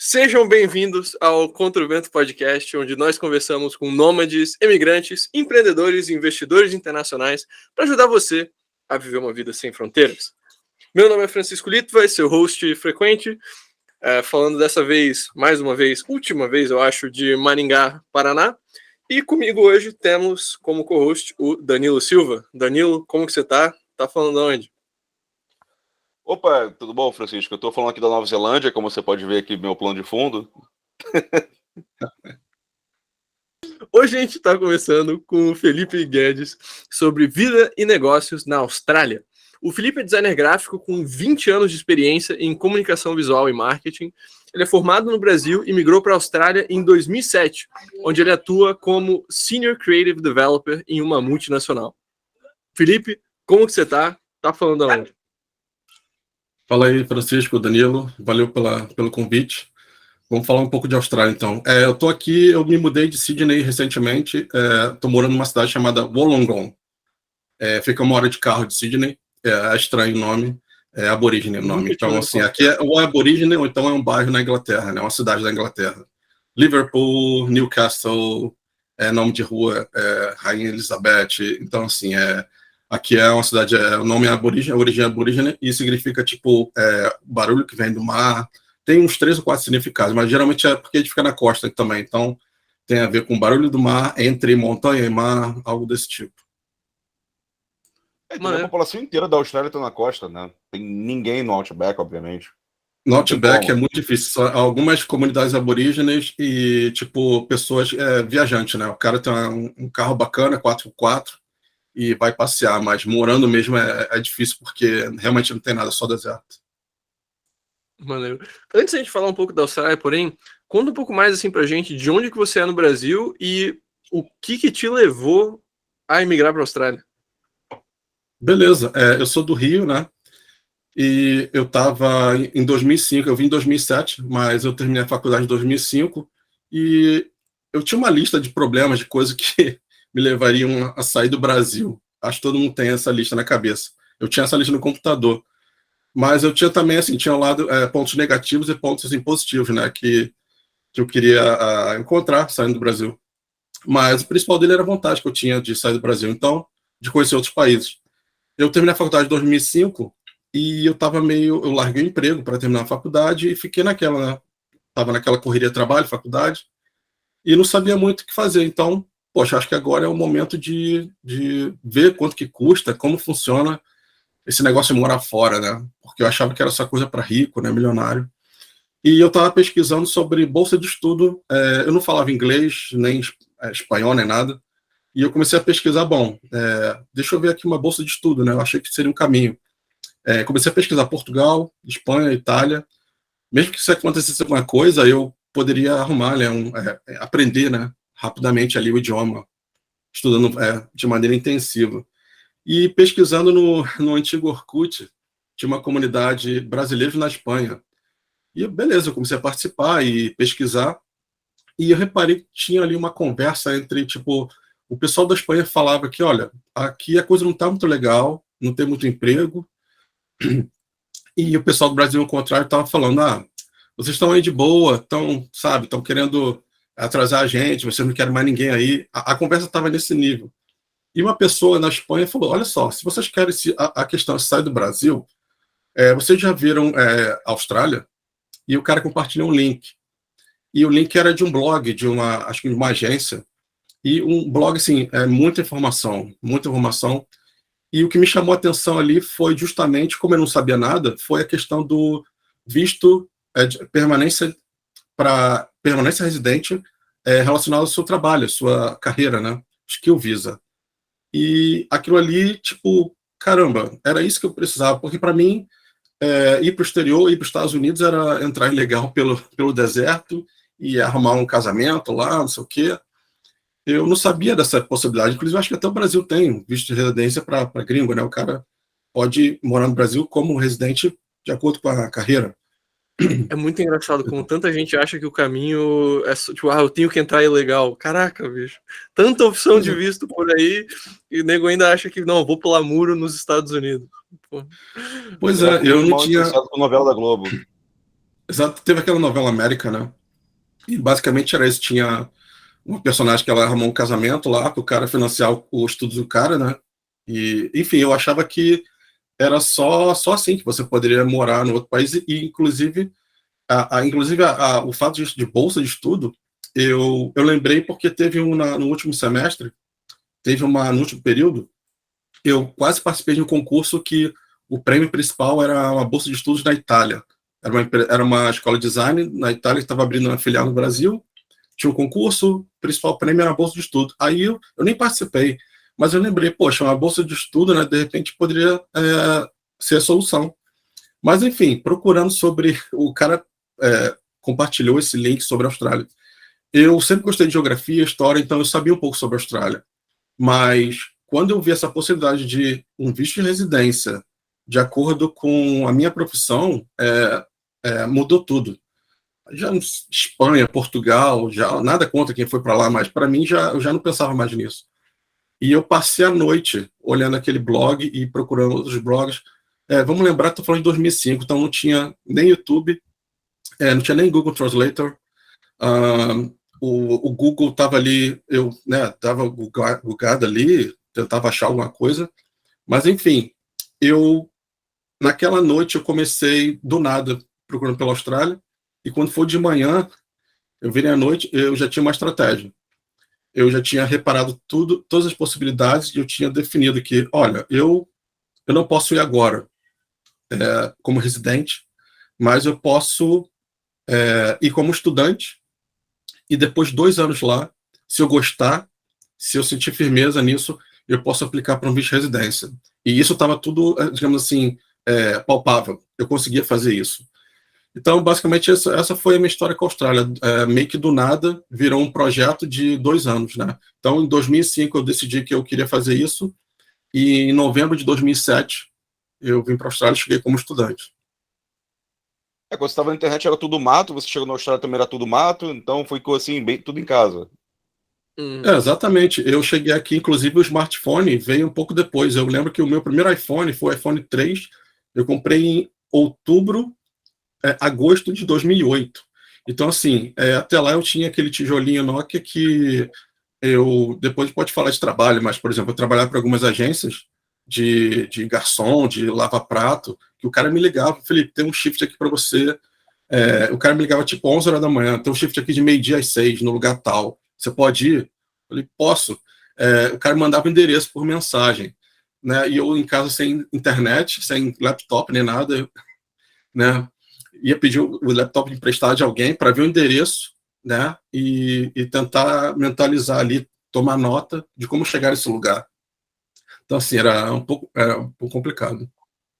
Sejam bem-vindos ao Contra o Vento Podcast, onde nós conversamos com nômades, emigrantes, empreendedores e investidores internacionais para ajudar você a viver uma vida sem fronteiras. Meu nome é Francisco Litva, seu host frequente, falando dessa vez, mais uma vez, última vez, eu acho, de Maringá, Paraná. E comigo hoje temos como co-host o Danilo Silva. Danilo, como que você tá? Tá falando de onde? Opa, tudo bom, Francisco? Eu tô falando aqui da Nova Zelândia, como você pode ver aqui no meu plano de fundo. Hoje a gente está conversando com o Felipe Guedes sobre vida e negócios na Austrália. O Felipe é designer gráfico com 20 anos de experiência em comunicação visual e marketing. Ele é formado no Brasil e migrou para a Austrália em 2007, onde ele atua como Senior Creative Developer em uma multinacional. Felipe, como que você tá? Tá falando aonde? Fala aí, Francisco, Danilo, valeu pelo convite. Vamos falar um pouco de Austrália, então. Eu tô aqui, eu me mudei de Sydney recentemente, tô morando numa cidade chamada Wollongong. Fica 1 hora de carro de Sydney, é estranho o nome, é aborígene o nome. Então, assim, aqui ou é aborígene ou então é um bairro na Inglaterra, né, uma cidade da Inglaterra. Liverpool, Newcastle, nome de rua, Rainha Elizabeth, então, assim, aqui é uma cidade, o nome é aborígene, a origem é aborígene, e significa, tipo, barulho que vem do mar. Tem uns 3 ou 4 significados, mas geralmente é porque a gente fica na costa também, então tem a ver com barulho do mar, entre montanha e mar, algo desse tipo. A população inteira da Austrália tá na costa, né? Tem ninguém no Outback, obviamente. No Outback é muito difícil, só algumas comunidades aborígenes e, tipo, pessoas viajantes, né? O cara tem um carro bacana, 4x4, e vai passear, mas morando mesmo é difícil, porque realmente não tem nada, só deserto. Maneiro. Antes de a gente falar um pouco da Austrália, porém, conta um pouco mais assim pra gente de onde que você é no Brasil e o que te levou a emigrar para a Austrália. Beleza, eu sou do Rio, né? E eu estava em 2005, eu vim em 2007, mas eu terminei a faculdade em 2005 e eu tinha uma lista de problemas, de coisas que me levariam a sair do Brasil. Acho que todo mundo tem essa lista na cabeça. Eu tinha essa lista no computador. Mas eu tinha também, assim, tinha um lado, pontos negativos e pontos assim, positivos, né, que eu queria encontrar saindo do Brasil. Mas o principal dele era a vontade que eu tinha de sair do Brasil, então, de conhecer outros países. Eu terminei a faculdade em 2005 e eu larguei o emprego para terminar a faculdade e fiquei naquela, né, estava naquela correria de trabalho, faculdade, e não sabia muito o que fazer. Então, poxa, acho que agora é o momento de ver quanto que custa, como funciona esse negócio de morar fora, né? Porque eu achava que era só coisa para rico, né, milionário. E eu estava pesquisando sobre bolsa de estudo. Eu não falava inglês, nem espanhol, nem nada. E eu comecei a pesquisar, deixa eu ver aqui uma bolsa de estudo, né? Eu achei que seria um caminho. Comecei a pesquisar Portugal, Espanha, Itália. Mesmo que isso acontecesse alguma coisa, eu poderia arrumar, né, aprender, né, rapidamente ali o idioma, estudando de maneira intensiva. E pesquisando no antigo Orkut, tinha uma comunidade brasileira na Espanha. E beleza, eu comecei a participar e pesquisar, e eu reparei que tinha ali uma conversa entre, tipo, o pessoal da Espanha falava que, olha, aqui a coisa não está muito legal, não tem muito emprego, e o pessoal do Brasil, ao contrário, estava falando, vocês estão aí de boa, estão querendo atrasar a gente, vocês não querem mais ninguém aí. A conversa estava nesse nível. E uma pessoa na Espanha falou, olha só, se vocês querem a questão de sair do Brasil, vocês já viram Austrália? E o cara compartilhou um link. E o link era de um blog, acho que de uma agência. E um blog, assim, muita informação, muita informação. E o que me chamou a atenção ali foi justamente, como eu não sabia nada, foi a questão do visto de permanência para permanência residente relacionado ao seu trabalho, à sua carreira, né? Skill Visa. E aquilo ali, tipo, caramba, era isso que eu precisava, porque para mim, ir para o exterior, ir para os Estados Unidos era entrar ilegal pelo deserto e arrumar um casamento lá, não sei o quê. Eu não sabia dessa possibilidade, inclusive acho que até o Brasil tem visto de residência para gringo, né? O cara pode morar no Brasil como residente de acordo com a carreira. É muito engraçado como tanta gente acha que o caminho é tipo, eu tenho que entrar ilegal. Caraca, bicho. Tanta opção de visto por aí e o nego ainda acha que, não, vou pular muro nos Estados Unidos. Pô. Pois eu não tinha... Com a novela da Globo. Exato, teve aquela novela América, né? E basicamente era isso. Tinha uma personagem que ela arrumou um casamento lá, para o cara financiar o estudo do cara, né? E, enfim, eu achava que era só assim que você poderia morar no outro país, e inclusive, o fato de bolsa de estudo, eu lembrei porque teve no último semestre, no último período, eu quase participei de um concurso que o prêmio principal era uma bolsa de estudos na Itália. Era uma escola de design na Itália que estava abrindo uma filial no Brasil, tinha um concurso, o principal prêmio era a bolsa de estudo. Aí eu nem participei, mas eu lembrei, poxa, uma bolsa de estudo, né, de repente poderia ser a solução. Mas, enfim, procurando sobre. O cara compartilhou esse link sobre a Austrália. Eu sempre gostei de geografia, história, então eu sabia um pouco sobre a Austrália. Mas quando eu vi essa possibilidade de um visto de residência de acordo com a minha profissão, mudou tudo. Já Espanha, Portugal, já nada contra quem foi para lá, mas para mim eu já não pensava mais nisso. E eu passei a noite olhando aquele blog e procurando outros blogs. Vamos lembrar que estou falando de 2005, então não tinha nem YouTube, não tinha nem Google Translator. O Google estava ali, eu estava bugado ali, tentava achar alguma coisa. Mas, enfim, naquela noite eu comecei do nada procurando pela Austrália, e quando foi de manhã, eu virei à noite, eu já tinha uma estratégia. Eu já tinha reparado todas as possibilidades, e eu tinha definido que, olha, eu não posso ir agora como residente, mas eu posso ir como estudante, e depois de 2 anos lá, se eu gostar, se eu sentir firmeza nisso, eu posso aplicar para um visto de residência. E isso estava tudo, digamos assim, palpável. Eu conseguia fazer isso. Então, basicamente, essa foi a minha história com a Austrália. Meio que do nada, virou um projeto de 2 anos, né? Então, em 2005, eu decidi que eu queria fazer isso, e em novembro de 2007, eu vim para a Austrália e cheguei como estudante. Quando você estava na internet era tudo mato, você chegou na Austrália também era tudo mato, então ficou assim, bem, tudo em casa. Exatamente. Eu cheguei aqui, inclusive o smartphone veio um pouco depois. Eu lembro que o meu primeiro iPhone foi o iPhone 3. Eu comprei em agosto de 2008. Então, assim, até lá eu tinha aquele tijolinho Nokia que depois pode falar de trabalho, mas, por exemplo, eu trabalhava para algumas agências de garçom, de lava-prato, que o cara me ligava, Felipe, tem um shift aqui para você. O cara me ligava tipo 11 horas da manhã, tem um shift aqui de meio-dia às 6, no lugar tal. Você pode ir? Eu falei, posso. O cara mandava endereço por mensagem, né? E eu em casa sem internet, sem laptop nem nada, né? Ia pedir o laptop emprestado de alguém para ver o endereço, né? E tentar mentalizar ali, tomar nota de como chegar nesse lugar. Então, assim, era um pouco complicado.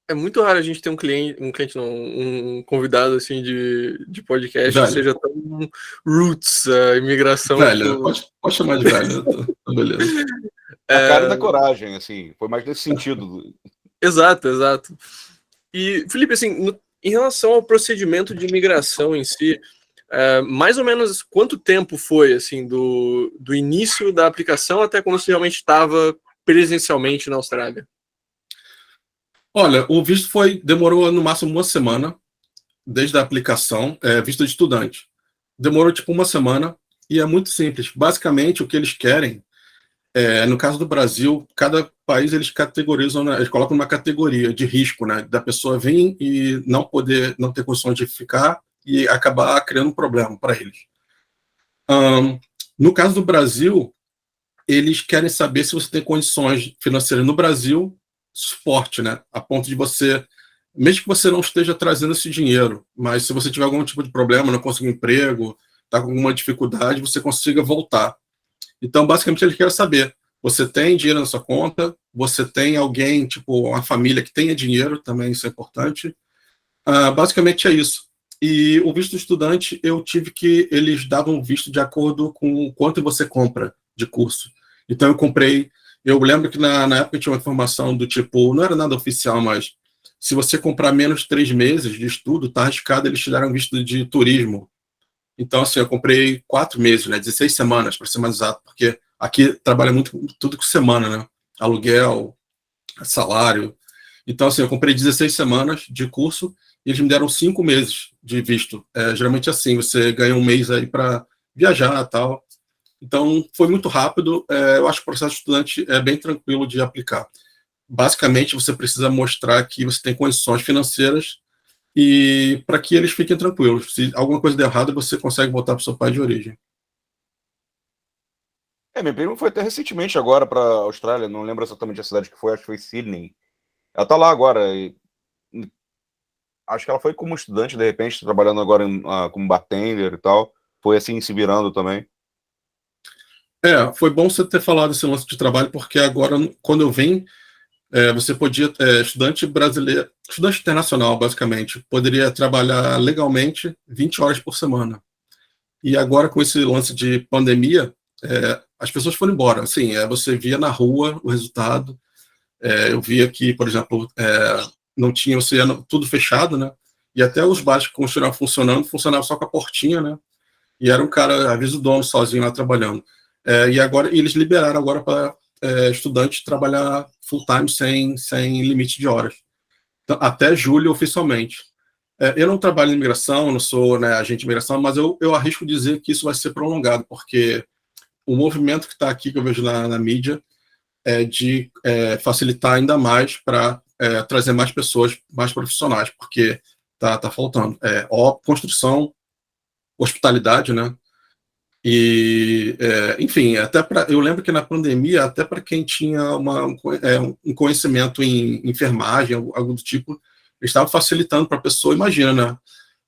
É muito raro a gente ter um cliente não, um convidado assim de podcast que Velho, seja tão roots, a imigração. velho, Tipo, pode chamar de velho, beleza. A cara da coragem, assim, foi mais nesse sentido. Exato, exato. E, Felipe, assim, em relação ao procedimento de imigração em si, mais ou menos quanto tempo foi, assim, do início da aplicação até quando você realmente estava presencialmente na Austrália? Olha, o visto demorou no máximo uma semana, desde a aplicação, visto de estudante. Demorou tipo uma semana, e é muito simples. Basicamente, o que eles querem, no caso do Brasil, cada país eles categorizam, né, eles colocam uma categoria de risco, né, da pessoa vir e não ter condições de ficar e acabar criando um problema para eles. No caso do Brasil, eles querem saber se você tem condições financeiras no Brasil, suporte, né, a ponto de você, mesmo que você não esteja trazendo esse dinheiro, mas se você tiver algum tipo de problema, não conseguir emprego, está com alguma dificuldade, você consiga voltar. Então, basicamente, eles querem saber, você tem dinheiro na sua conta, você tem alguém, tipo, uma família que tenha dinheiro, também isso é importante. Basicamente é isso. E o visto de estudante, eles davam visto de acordo com o quanto você compra de curso. Então, eu lembro que na época tinha uma informação do tipo, não era nada oficial, mas se você comprar menos de 3 meses de estudo, tá arriscado eles te darem visto de turismo. Então, assim, eu comprei 4 meses, né, 16 semanas, para ser mais exato, porque aqui trabalha muito tudo com semana, né, aluguel, salário. Então, assim, eu comprei 16 semanas de curso, e eles me deram 5 meses de visto. Geralmente assim, você ganha um mês aí para viajar e tal. Então, foi muito rápido. Eu acho que o processo de estudante é bem tranquilo de aplicar. Basicamente, você precisa mostrar que você tem condições financeiras e para que eles fiquem tranquilos. Se alguma coisa der errado, você consegue voltar para o seu país de origem. Minha prima foi até recentemente agora para a Austrália, não lembro exatamente a cidade que foi, acho que foi Sydney. Ela tá lá agora, acho que ela foi como estudante, de repente, trabalhando agora como bartender e tal. Foi assim, se virando também. Foi bom você ter falado esse lance de trabalho, porque agora, quando eu vim, você podia, estudante brasileiro, estudante internacional, basicamente, poderia trabalhar legalmente 20 horas por semana. E agora, com esse lance de pandemia, as pessoas foram embora. Assim, você via na rua o resultado. Eu via que, por exemplo, não tinha oceano, tudo fechado, né? E até os bares que continuavam funcionando, funcionavam só com a portinha, né? E era um cara, às vezes o dono sozinho lá trabalhando. E agora eles liberaram agora para estudante trabalhar full time sem limite de horas. Então, até julho oficialmente. Eu não trabalho em imigração, não sou, né, agente de imigração, mas eu arrisco dizer que isso vai ser prolongado, porque o movimento que está aqui, que eu vejo na mídia, é de facilitar ainda mais para trazer mais pessoas, mais profissionais, porque tá faltando. Construção, hospitalidade, né? E, enfim, eu lembro que na pandemia, até para quem tinha um conhecimento em enfermagem, algo do tipo, eles estavam facilitando para a pessoa. Imagina, né?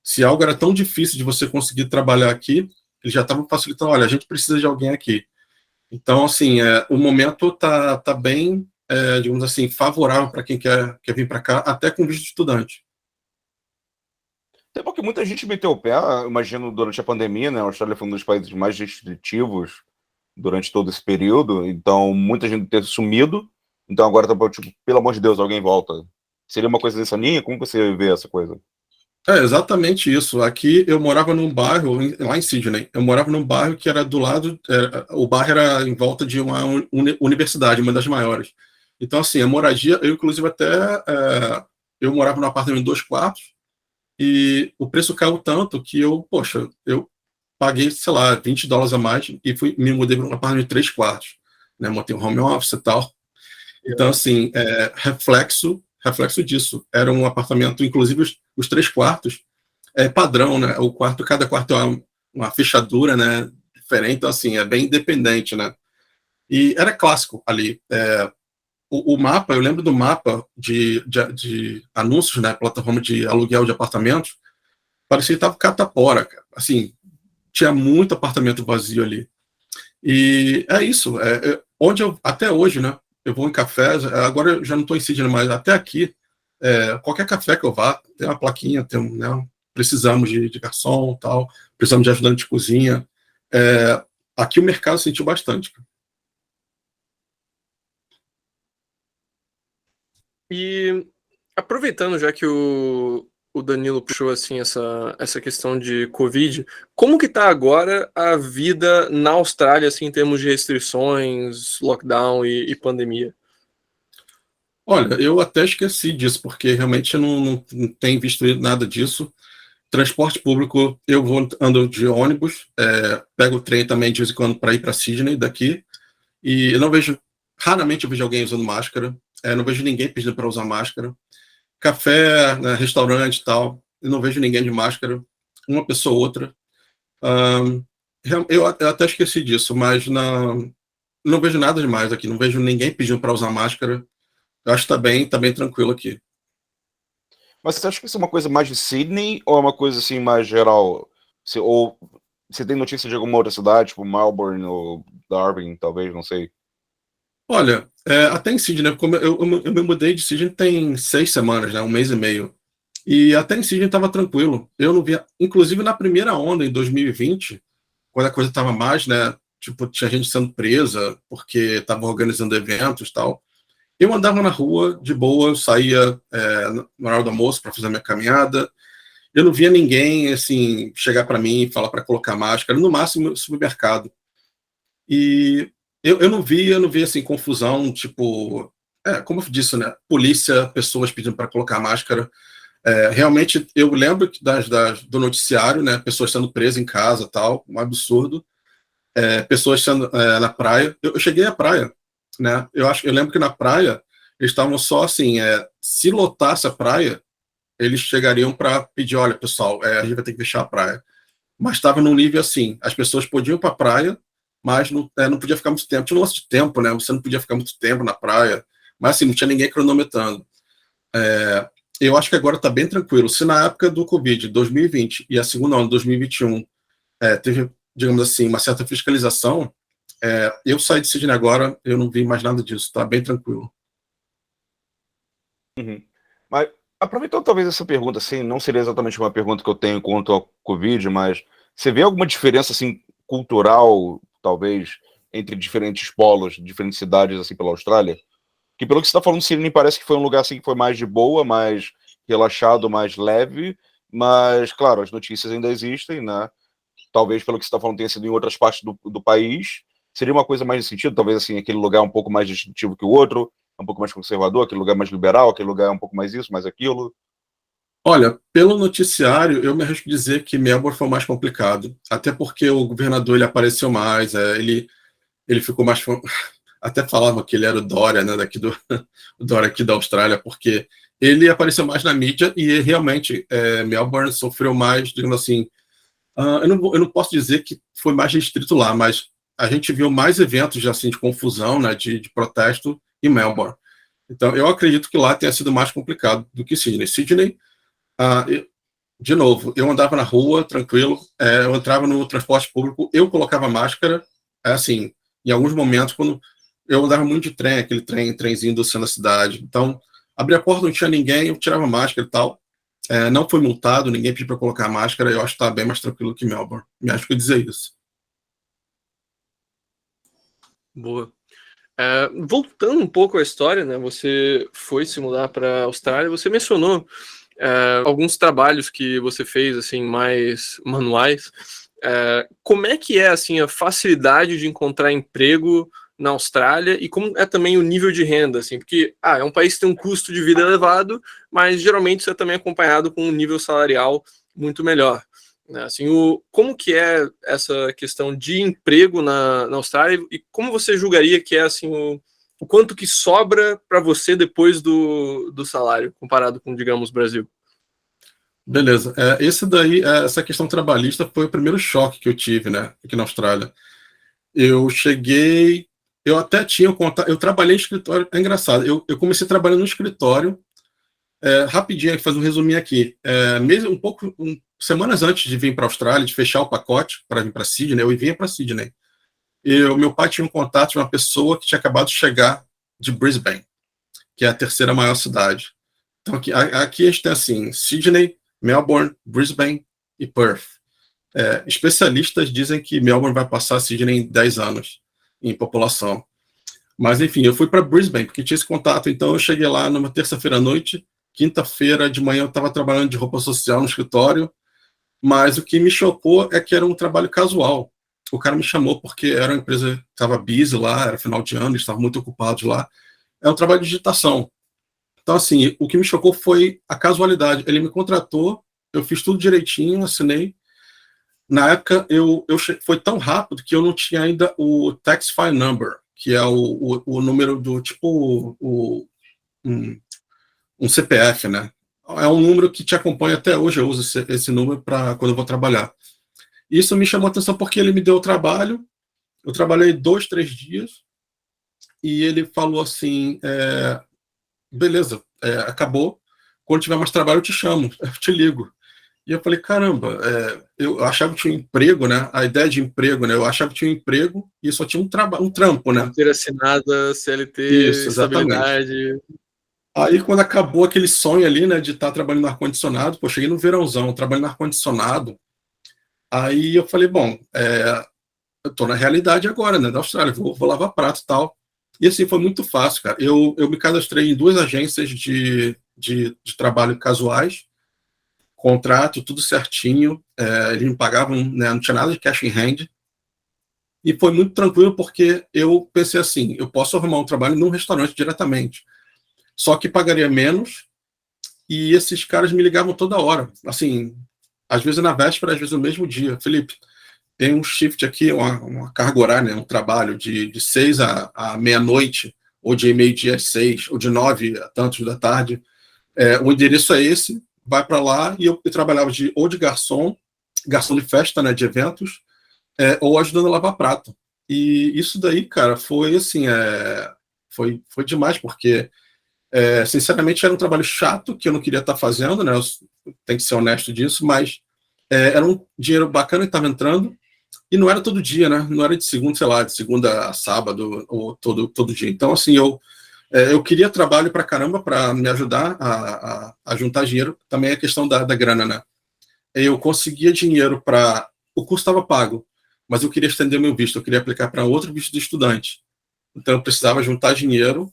Se algo era tão difícil de você conseguir trabalhar aqui, eles já estavam facilitando. Olha, a gente precisa de alguém aqui. Então, assim, o momento tá bem, digamos assim, favorável para quem quer vir para cá, até com visto de estudante. Até porque muita gente meteu o pé, imagino, durante a pandemia, né? A Austrália foi um dos países mais restritivos durante todo esse período, então muita gente ter sumido. Então agora tá tipo, pelo amor de Deus, alguém volta. Seria uma coisa dessa linha? Como você vê essa coisa? Exatamente isso. Aqui eu morava num bairro, lá em Sydney, eu morava num bairro que era do lado, o bairro era em volta de uma universidade, uma das maiores. Então, assim, a moradia, eu inclusive eu morava num apartamento de 2 quartos, e o preço caiu tanto que eu paguei, sei lá, $20 a mais e me mudei para um apartamento de 3 quartos, né? Montei um home office e tal. Então, assim, reflexo disso. Era um apartamento, inclusive os 3 quartos, padrão, né? Cada quarto é uma fechadura, né? Diferente, então, assim, é bem independente, né? E era clássico ali. O mapa, eu lembro do mapa de anúncios, né? Plataforma de aluguel de apartamentos, parecia que estava catapora, cara. Assim, tinha muito apartamento vazio ali. E é isso. Onde até hoje, né? Eu vou em cafés, agora eu já não estou em Sydney, mas até aqui, qualquer café que eu vá, tem uma plaquinha, né, precisamos de garçom, tal, precisamos de ajudante de cozinha. Aqui o mercado sentiu bastante. E aproveitando já que o Danilo puxou assim essa questão de Covid, como que tá agora a vida na Austrália assim, em termos de restrições, lockdown e pandemia? Olha, eu até esqueci disso, porque realmente eu não tenho visto nada disso. Transporte público, ando de ônibus, pego o trem também de vez em quando para ir para Sydney daqui, e eu não vejo, raramente eu vejo alguém usando máscara, não vejo ninguém pedindo para usar máscara. Café, né, restaurante e tal, eu não vejo ninguém de máscara, uma pessoa ou outra. Ahn, eu até esqueci disso, mas não vejo nada demais aqui, não vejo ninguém pedindo para usar máscara. Eu acho que tá bem tranquilo aqui. Mas você acha que isso é uma coisa mais de Sydney ou é uma coisa assim mais geral? Ou você tem notícia de alguma outra cidade, tipo Melbourne ou Darwin, talvez, não sei. Olha, até em Sydney, como eu me mudei de Sydney tem 6 semanas, né, um mês e meio. E até em Sydney estava tranquilo. Eu não via, inclusive na primeira onda, em 2020, quando a coisa estava mais, né, tipo, tinha gente sendo presa porque estava organizando eventos e tal. Eu andava na rua de boa, eu saía na hora do almoço para fazer minha caminhada. Eu não via ninguém assim chegar para mim e falar para colocar máscara, no máximo supermercado. E eu não vi assim confusão, tipo, como eu disse, né? Polícia, pessoas pedindo para colocar máscara. Realmente, eu lembro do noticiário, né? Pessoas sendo presas em casa, tal, um absurdo. Pessoas sendo na praia. Eu cheguei à praia, né? Eu lembro que na praia eles estavam só assim, se lotasse a praia, eles chegariam para pedir, olha, pessoal, a gente vai ter que fechar a praia. Mas estava num nível assim, as pessoas podiam ir para a praia, mas não podia ficar muito tempo. Tinha um lance de tempo, né? Você não podia ficar muito tempo na praia, mas assim, não tinha ninguém cronometrando. Eu acho que agora está bem tranquilo. Se na época do Covid, 2020, e a segunda onda, 2021, teve, digamos assim, uma certa fiscalização, eu saí de Sydney agora, eu não vi mais nada disso, está bem tranquilo. Uhum. Mas, aproveitando talvez essa pergunta, assim, não seria exatamente uma pergunta que eu tenho quanto ao Covid, mas você vê alguma diferença, assim, cultural, talvez, entre diferentes polos, diferentes cidades, assim, pela Austrália? Que pelo que você está falando, Sydney parece que foi um lugar, assim, que foi mais de boa, mais relaxado, mais leve, mas, claro, as notícias ainda existem, né? Talvez, pelo que você está falando, tenha sido em outras partes do país. Seria uma coisa mais nesse sentido? Talvez, assim, aquele lugar um pouco mais distintivo que o outro, um pouco mais conservador, aquele lugar mais liberal, aquele lugar um pouco mais isso, mais aquilo? Olha, pelo noticiário, eu me arrisco dizer que Melbourne foi mais complicado, até porque o governador ele apareceu mais, ele ficou mais. Até falavam que ele era o Dória, né, o Dória aqui da Austrália, porque ele apareceu mais na mídia e realmente Melbourne sofreu mais, digamos assim. Eu não posso dizer que foi mais restrito lá, mas a gente viu mais eventos assim, de confusão, né, de protesto em Melbourne. Então, eu acredito que lá tenha sido mais complicado do que Sydney. Sydney, de novo, eu andava na rua tranquilo, eu entrava no transporte público, eu colocava máscara, assim, em alguns momentos, quando eu andava muito de trem, aquele trenzinho do centro da cidade. Então, abria a porta, não tinha ninguém, eu tirava máscara e tal. Não foi multado, ninguém pediu para colocar máscara, eu acho que está bem mais tranquilo que Melbourne. Me acho que eu dizer isso. Boa. Voltando um pouco à história, né? Você foi se mudar para a Austrália, você mencionou alguns trabalhos que você fez assim mais manuais. Como é que é assim a facilidade de encontrar emprego na Austrália e como é também o nível de renda, assim, porque é um país que tem um custo de vida elevado, mas geralmente isso é também acompanhado com um nível salarial muito melhor, né? Assim, como que é essa questão de emprego na Austrália e como você julgaria que é assim o quanto que sobra para você depois do salário comparado com, digamos, Brasil? Beleza. Essa questão trabalhista foi o primeiro choque que eu tive, né, aqui na Austrália. Eu cheguei, eu até tinha contato, eu trabalhei em escritório, é engraçado, eu comecei trabalhando no escritório, rapidinho, fazer um resuminho aqui. Mesmo semanas antes de vir para a Austrália, de fechar o pacote para vir para Sydney, eu vinha para Sydney. Meu pai tinha um contato de uma pessoa que tinha acabado de chegar de Brisbane, que é a terceira maior cidade. Então aqui a gente tem assim, Sydney, Melbourne, Brisbane e Perth. Especialistas dizem que Melbourne vai passar Sydney em 10 anos em população. Mas, enfim, eu fui para Brisbane, porque tinha esse contato. Então, eu cheguei lá numa terça-feira à noite, quinta-feira de manhã eu estava trabalhando de roupa social no escritório, mas o que me chocou é que era um trabalho casual. O cara me chamou porque era uma empresa que estava busy lá, era final de ano, eles estavam muito ocupados lá. É um trabalho de digitação. Então, assim, o que me chocou foi a casualidade. Ele me contratou, eu fiz tudo direitinho, assinei. Na época, foi tão rápido que eu não tinha ainda o Tax File Number, que é o número do, tipo, um CPF, né? É um número que te acompanha até hoje, eu uso esse número para quando eu vou trabalhar. Isso me chamou a atenção porque ele me deu o trabalho, eu trabalhei 2, 3 dias, e ele falou assim, beleza, acabou, quando tiver mais trabalho eu te chamo, eu te ligo. E eu falei, caramba, eu achava que tinha um emprego, né? A ideia de emprego, né? Eu achava que tinha um emprego e só tinha um trampo, né? Ter assinada, CLT, Isso, exatamente. estabilidade. Aí, quando acabou aquele sonho ali, né, de estar trabalhando no ar-condicionado, pô, cheguei no verãozão, trabalhando no ar-condicionado, aí eu falei, bom, eu tô na realidade agora, né, da Austrália, vou lavar prato e tal. E assim, foi muito fácil, cara. Eu me cadastrei em 2 agências de trabalho casuais, contrato, tudo certinho, eles me pagavam, né, não tinha nada de cash in hand, e foi muito tranquilo porque eu pensei assim, eu posso arrumar um trabalho num restaurante diretamente, só que pagaria menos, e esses caras me ligavam toda hora, assim, às vezes na véspera, às vezes no mesmo dia. Felipe, tem um shift aqui, uma carga horária, né, um trabalho de 6 a meia-noite, ou de meio-dia às 6, ou de 9 a tantos da tarde. O endereço é esse, vai para lá, e eu trabalhava ou de garçom de festa, né, de eventos, ou ajudando a lavar prato. E isso daí, cara, foi assim, foi demais, porque, sinceramente, era um trabalho chato, que eu não queria estar fazendo, né, eu tenho que ser honesto disso, mas era um dinheiro bacana que estava entrando, e não era todo dia, né, não era de segunda, sei lá, de segunda a sábado, ou todo dia. Então, assim, eu queria trabalho pra caramba para me ajudar a juntar dinheiro. Também é a questão da grana, né? Eu conseguia dinheiro para... O curso estava pago, mas eu queria estender meu visto, eu queria aplicar para outro visto de estudante. Então eu precisava juntar dinheiro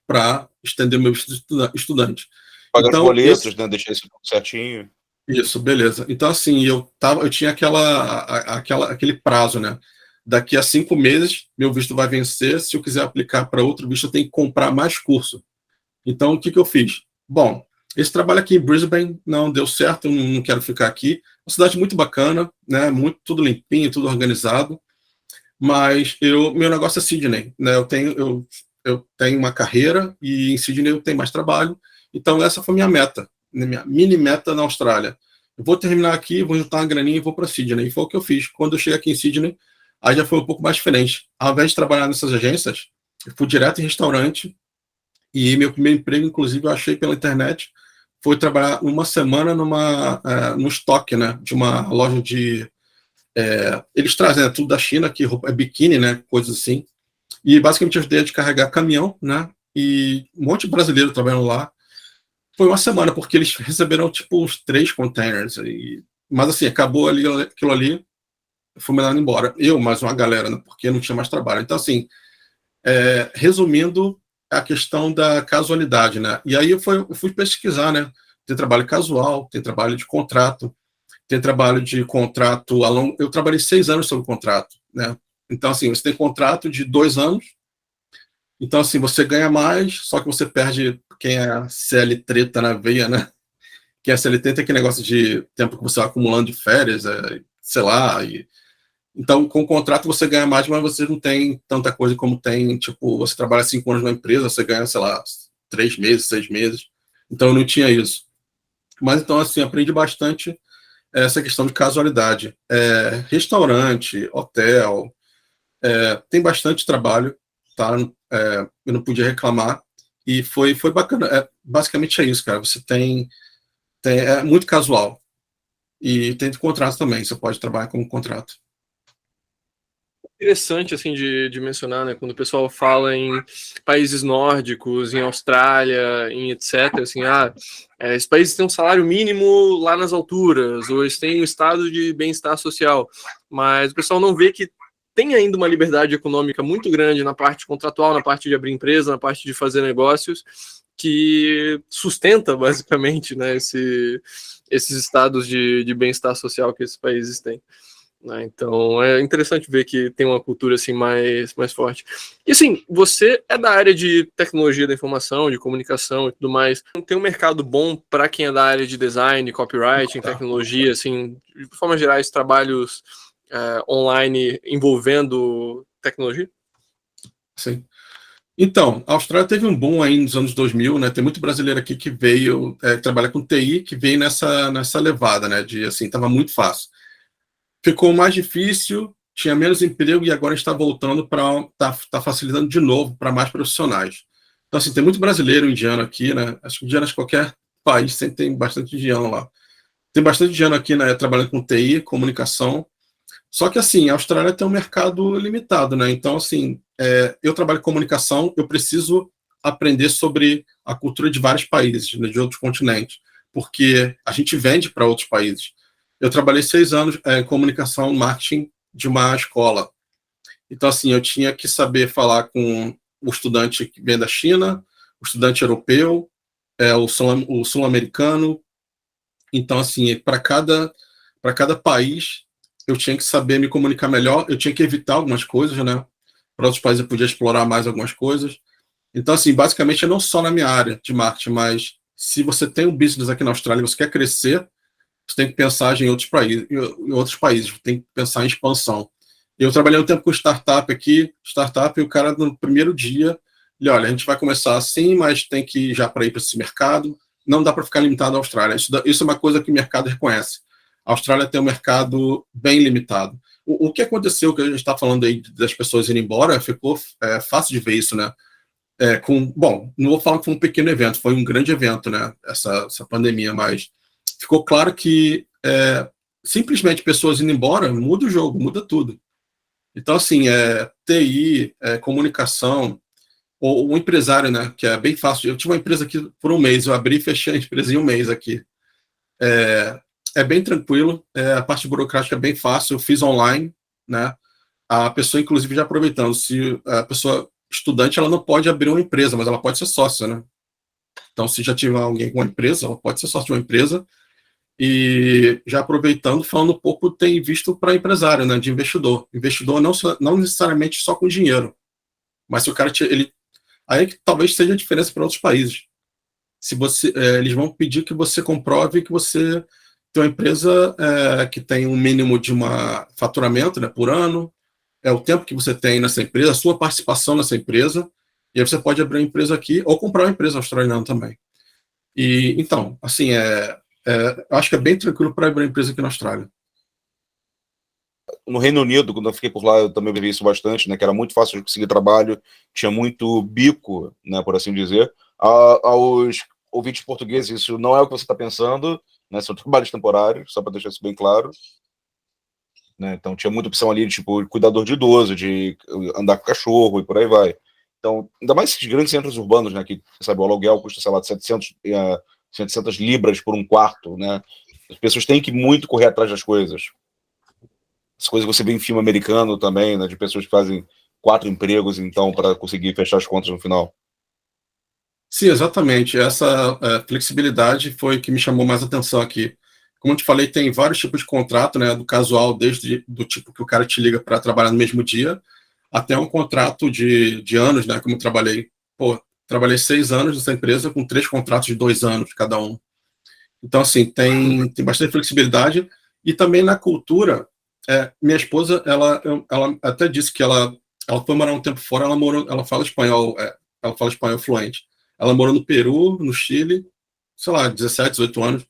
para estender meu visto de estudante. Pagar os Então, boletos, né? Deixar isso tudo certinho. Isso, beleza. Então, assim, eu tinha aquele prazo, né? Daqui a 5 meses, meu visto vai vencer. Se eu quiser aplicar para outro visto, eu tenho que comprar mais curso. Então, o que eu fiz? Bom, esse trabalho aqui em Brisbane não deu certo, eu não quero ficar aqui. Uma cidade muito bacana, né? Tudo limpinho, tudo organizado. Mas meu negócio é Sydney, né? Eu tenho uma carreira e em Sydney eu tenho mais trabalho. Então, essa foi minha meta, né? Minha mini meta na Austrália. Eu vou terminar aqui, vou juntar uma graninha e vou para Sydney. E foi o que eu fiz. Quando eu cheguei aqui em Sydney, aí já foi um pouco mais diferente. Ao invés de trabalhar nessas agências, eu fui direto em restaurante. E meu primeiro emprego, inclusive, eu achei pela internet. Foi trabalhar uma semana no estoque, né? De uma loja de... eles trazem, né, tudo da China, que roupa, biquíni, né? Coisas assim. E basicamente eu ajudei a carregar caminhão, né? E um monte de brasileiro trabalhando lá. Foi uma semana, porque eles receberam tipo uns 3 containers. Mas assim, acabou ali, aquilo ali, fui mandado embora. Eu, mais uma galera, né, porque não tinha mais trabalho. Então, assim, resumindo, a questão da casualidade, né? E aí eu fui pesquisar, né? Tem trabalho casual, tem trabalho de contrato, tem trabalho de contrato a longo. Eu trabalhei 6 anos sobre contrato, né? Então, assim, você tem contrato de 2 anos. Então, assim, você ganha mais, só que você perde quem é CL treta na veia, né? Quem é CLT tem aquele negócio de tempo que você vai acumulando de férias, sei lá. Então, com o contrato você ganha mais, mas você não tem tanta coisa como tem, tipo, você trabalha 5 anos na empresa, você ganha, sei lá, 3 meses, 6 meses. Então, eu não tinha isso. Mas, então, assim, aprendi bastante essa questão de casualidade. Restaurante, hotel, tem bastante trabalho, tá? Eu não podia reclamar. E foi bacana. Basicamente é isso, cara. Você é muito casual. E tem contrato também, você pode trabalhar como contrato. Interessante, assim, de mencionar, né? Quando o pessoal fala em países nórdicos, em Austrália, em etc., assim, esses países têm um salário mínimo lá nas alturas, ou eles têm um estado de bem-estar social, mas o pessoal não vê que tem ainda uma liberdade econômica muito grande na parte contratual, na parte de abrir empresa, na parte de fazer negócios, que sustenta, basicamente, né, esses estados de bem-estar social que esses países têm. Então é interessante ver que tem uma cultura assim mais forte. E assim, você é da área de tecnologia da informação, de comunicação e tudo mais. Tem um mercado bom para quem é da área de design, copywriting, tecnologia, assim, de forma geral, trabalhos online envolvendo tecnologia? Sim. Então, a Austrália teve um boom aí nos anos 2000, né? Tem muito brasileiro aqui que veio trabalhar com TI, que veio nessa levada, né? De assim, estava muito fácil. Ficou mais difícil, tinha menos emprego e agora está voltando para tá facilitando de novo para mais profissionais. Então, assim, tem muito brasileiro indiano aqui, né? Acho que indiano de qualquer país sempre tem bastante indiano lá. Tem bastante indiano aqui, né, trabalhando com TI, comunicação. Só que, assim, a Austrália tem um mercado limitado, né? Então, assim, eu trabalho com comunicação, eu preciso aprender sobre a cultura de vários países, né, de outros continentes, porque a gente vende para outros países. Eu trabalhei 6 anos em comunicação, marketing de uma escola. Então, assim, eu tinha que saber falar com o estudante que vem da China, o estudante europeu, o sul-americano. Então, assim, para cada país, eu tinha que saber me comunicar melhor, eu tinha que evitar algumas coisas, né? Para outros países eu podia explorar mais algumas coisas. Então, assim, basicamente, não só na minha área de marketing, mas se você tem um business aqui na Austrália e você quer crescer, você tem que pensar em outros países, tem que pensar em expansão. Eu trabalhei um tempo com startup aqui, e o cara no primeiro dia, ele, olha, a gente vai começar assim, mas tem que ir já para ir para esse mercado, não dá para ficar limitado à Austrália. Isso é uma coisa que o mercado reconhece. A Austrália tem um mercado bem limitado. O que aconteceu, que a gente está falando aí das pessoas irem embora, ficou fácil de ver isso, né? Bom, não vou falar que foi um pequeno evento, foi um grande evento, né? Essa pandemia, mas ficou claro que simplesmente pessoas indo embora muda o jogo, muda tudo. Então, assim, TI, comunicação, ou um empresário, né, que é bem fácil. Eu tive uma empresa aqui por um mês, eu abri e fechei a empresa em um mês aqui. É bem tranquilo, a parte burocrática é bem fácil, eu fiz online, né, a pessoa, inclusive, já aproveitando, se a pessoa estudante, ela não pode abrir uma empresa, mas ela pode ser sócia, né? Então, se já tiver alguém com uma empresa, ela pode ser sócia de uma empresa. E já aproveitando, falando um pouco, tem visto para empresário, né, de investidor. Investidor não necessariamente só com dinheiro, mas se o cara, aí que talvez seja a diferença para outros países. Se você, eles vão pedir que você comprove que você tem uma empresa que tem um mínimo de uma faturamento, né, por ano, o tempo que você tem nessa empresa, a sua participação nessa empresa, e aí você pode abrir uma empresa aqui ou comprar uma empresa australiana também. E então, assim, acho que é bem tranquilo para abrir uma empresa aqui na Austrália. No Reino Unido, quando eu fiquei por lá, eu também vi isso bastante, né? Que era muito fácil de conseguir trabalho, tinha muito bico, né? Por assim dizer. Aos ouvintes portugueses, isso não é o que você está pensando, né? São trabalhos temporários, só para deixar isso bem claro. Né? Então tinha muita opção ali, tipo, cuidador de idoso, de andar com cachorro e por aí vai. Então, ainda mais esses grandes centros urbanos, né? Que, sabe, o aluguel custa, sei lá, 700 libras por um quarto, né? As pessoas têm que muito correr atrás das coisas. As coisas que você vê em filme americano também, né? De pessoas que fazem 4 empregos, então, para conseguir fechar as contas no final. Sim, exatamente. Essa flexibilidade foi o que me chamou mais atenção aqui. Como eu te falei, tem vários tipos de contrato, né? Do casual, desde do tipo que o cara te liga para trabalhar no mesmo dia, até um contrato de anos, né? Como eu trabalhei. Pô, trabalhei 6 anos nessa empresa com 3 contratos de 2 anos cada um. Então, assim, tem bastante flexibilidade. E também na cultura, minha esposa, ela até disse que ela foi morar um tempo fora, ela fala espanhol fluente. Ela morou no Peru, no Chile, sei lá, 17, 18 anos.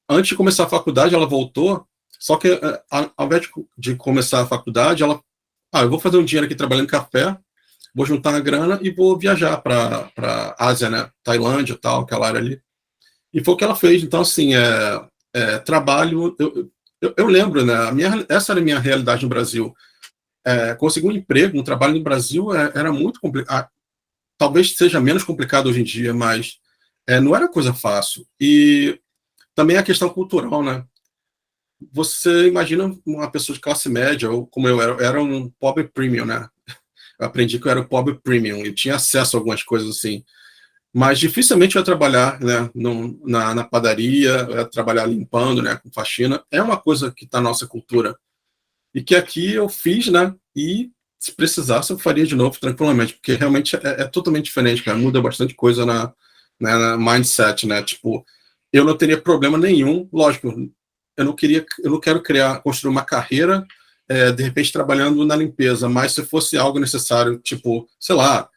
Antes de começar a faculdade, ela voltou, só que ao invés de começar a faculdade, eu vou fazer um dinheiro aqui trabalhando em café, vou juntar a grana e vou viajar para Ásia, né? Tailândia, tal, aquela área ali. E foi o que ela fez. Então, assim, trabalho. Eu lembro, né? Essa era a minha realidade no Brasil. Conseguir um emprego, um trabalho no Brasil era muito complicado. Talvez seja menos complicado hoje em dia, mas não era coisa fácil. E também a questão cultural, né? Você imagina uma pessoa de classe média, ou como eu era um pobre premium, né? Eu aprendi que eu era o pobre premium e tinha acesso a algumas coisas assim. Mas dificilmente eu ia trabalhar, né, na padaria, eu ia trabalhar limpando, né, com faxina. É uma coisa que está na nossa cultura. E que aqui eu fiz, né, e se precisasse eu faria de novo tranquilamente, porque realmente é totalmente diferente, cara. Muda bastante coisa na mindset, né? Tipo, eu não teria problema nenhum, lógico, eu não quero construir uma carreira, de repente trabalhando na limpeza, mas se fosse algo necessário, tipo, sei lá,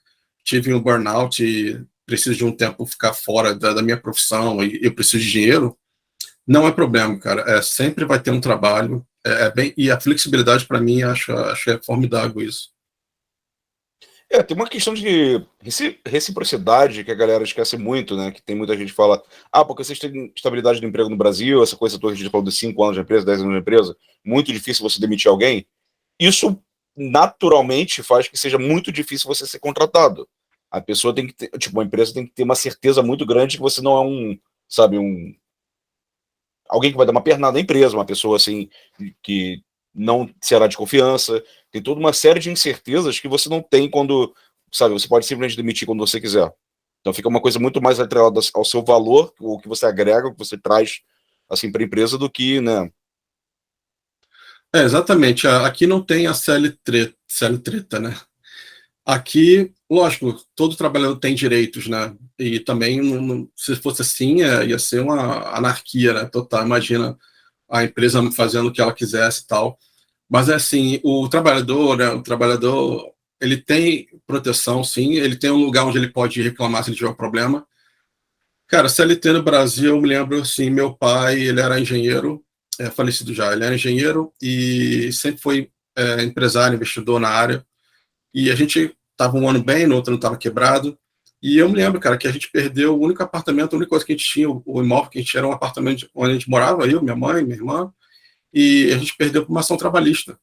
tive um burnout e preciso de um tempo ficar fora da minha profissão e eu preciso de dinheiro, não é problema, cara. Sempre vai ter um trabalho. E a flexibilidade, para mim, acho é formidável isso. Tem uma questão de reciprocidade que a galera esquece muito, né? Que tem muita gente que fala, porque vocês têm estabilidade de emprego no Brasil, essa coisa toda que a gente falou de 5 anos de empresa, 10 anos de empresa, muito difícil você demitir alguém. Isso naturalmente faz que seja muito difícil você ser contratado. A pessoa tem que ter, tipo, uma empresa tem que ter uma certeza muito grande que você não é sabe, alguém que vai dar uma pernada na empresa, uma pessoa assim que não será de confiança. Tem toda uma série de incertezas que você não tem quando, sabe, você pode simplesmente demitir quando você quiser. Então fica uma coisa muito mais atrelada ao seu valor, o que você agrega, o que você traz assim para a empresa do que, né? Exatamente. Aqui não tem a CL treta, né? Aqui, lógico, todo trabalhador tem direitos, né? E também, se fosse assim, ia ser uma anarquia, né? Total. Imagina a empresa fazendo o que ela quisesse e tal. Mas é assim, o trabalhador, né? O trabalhador, ele tem proteção, sim. Ele tem um lugar onde ele pode reclamar se ele tiver um problema. Cara, CLT no Brasil, eu me lembro, assim, meu pai, ele era engenheiro, falecido já, ele era engenheiro e sempre foi empresário, investidor na área. E a gente tava um ano bem, no outro ano tava quebrado. E eu me lembro, cara, que a gente perdeu o único apartamento, a única coisa que a gente tinha, o imóvel que a gente tinha era um apartamento onde a gente morava, eu, minha mãe, minha irmã, e a gente perdeu por uma ação trabalhista.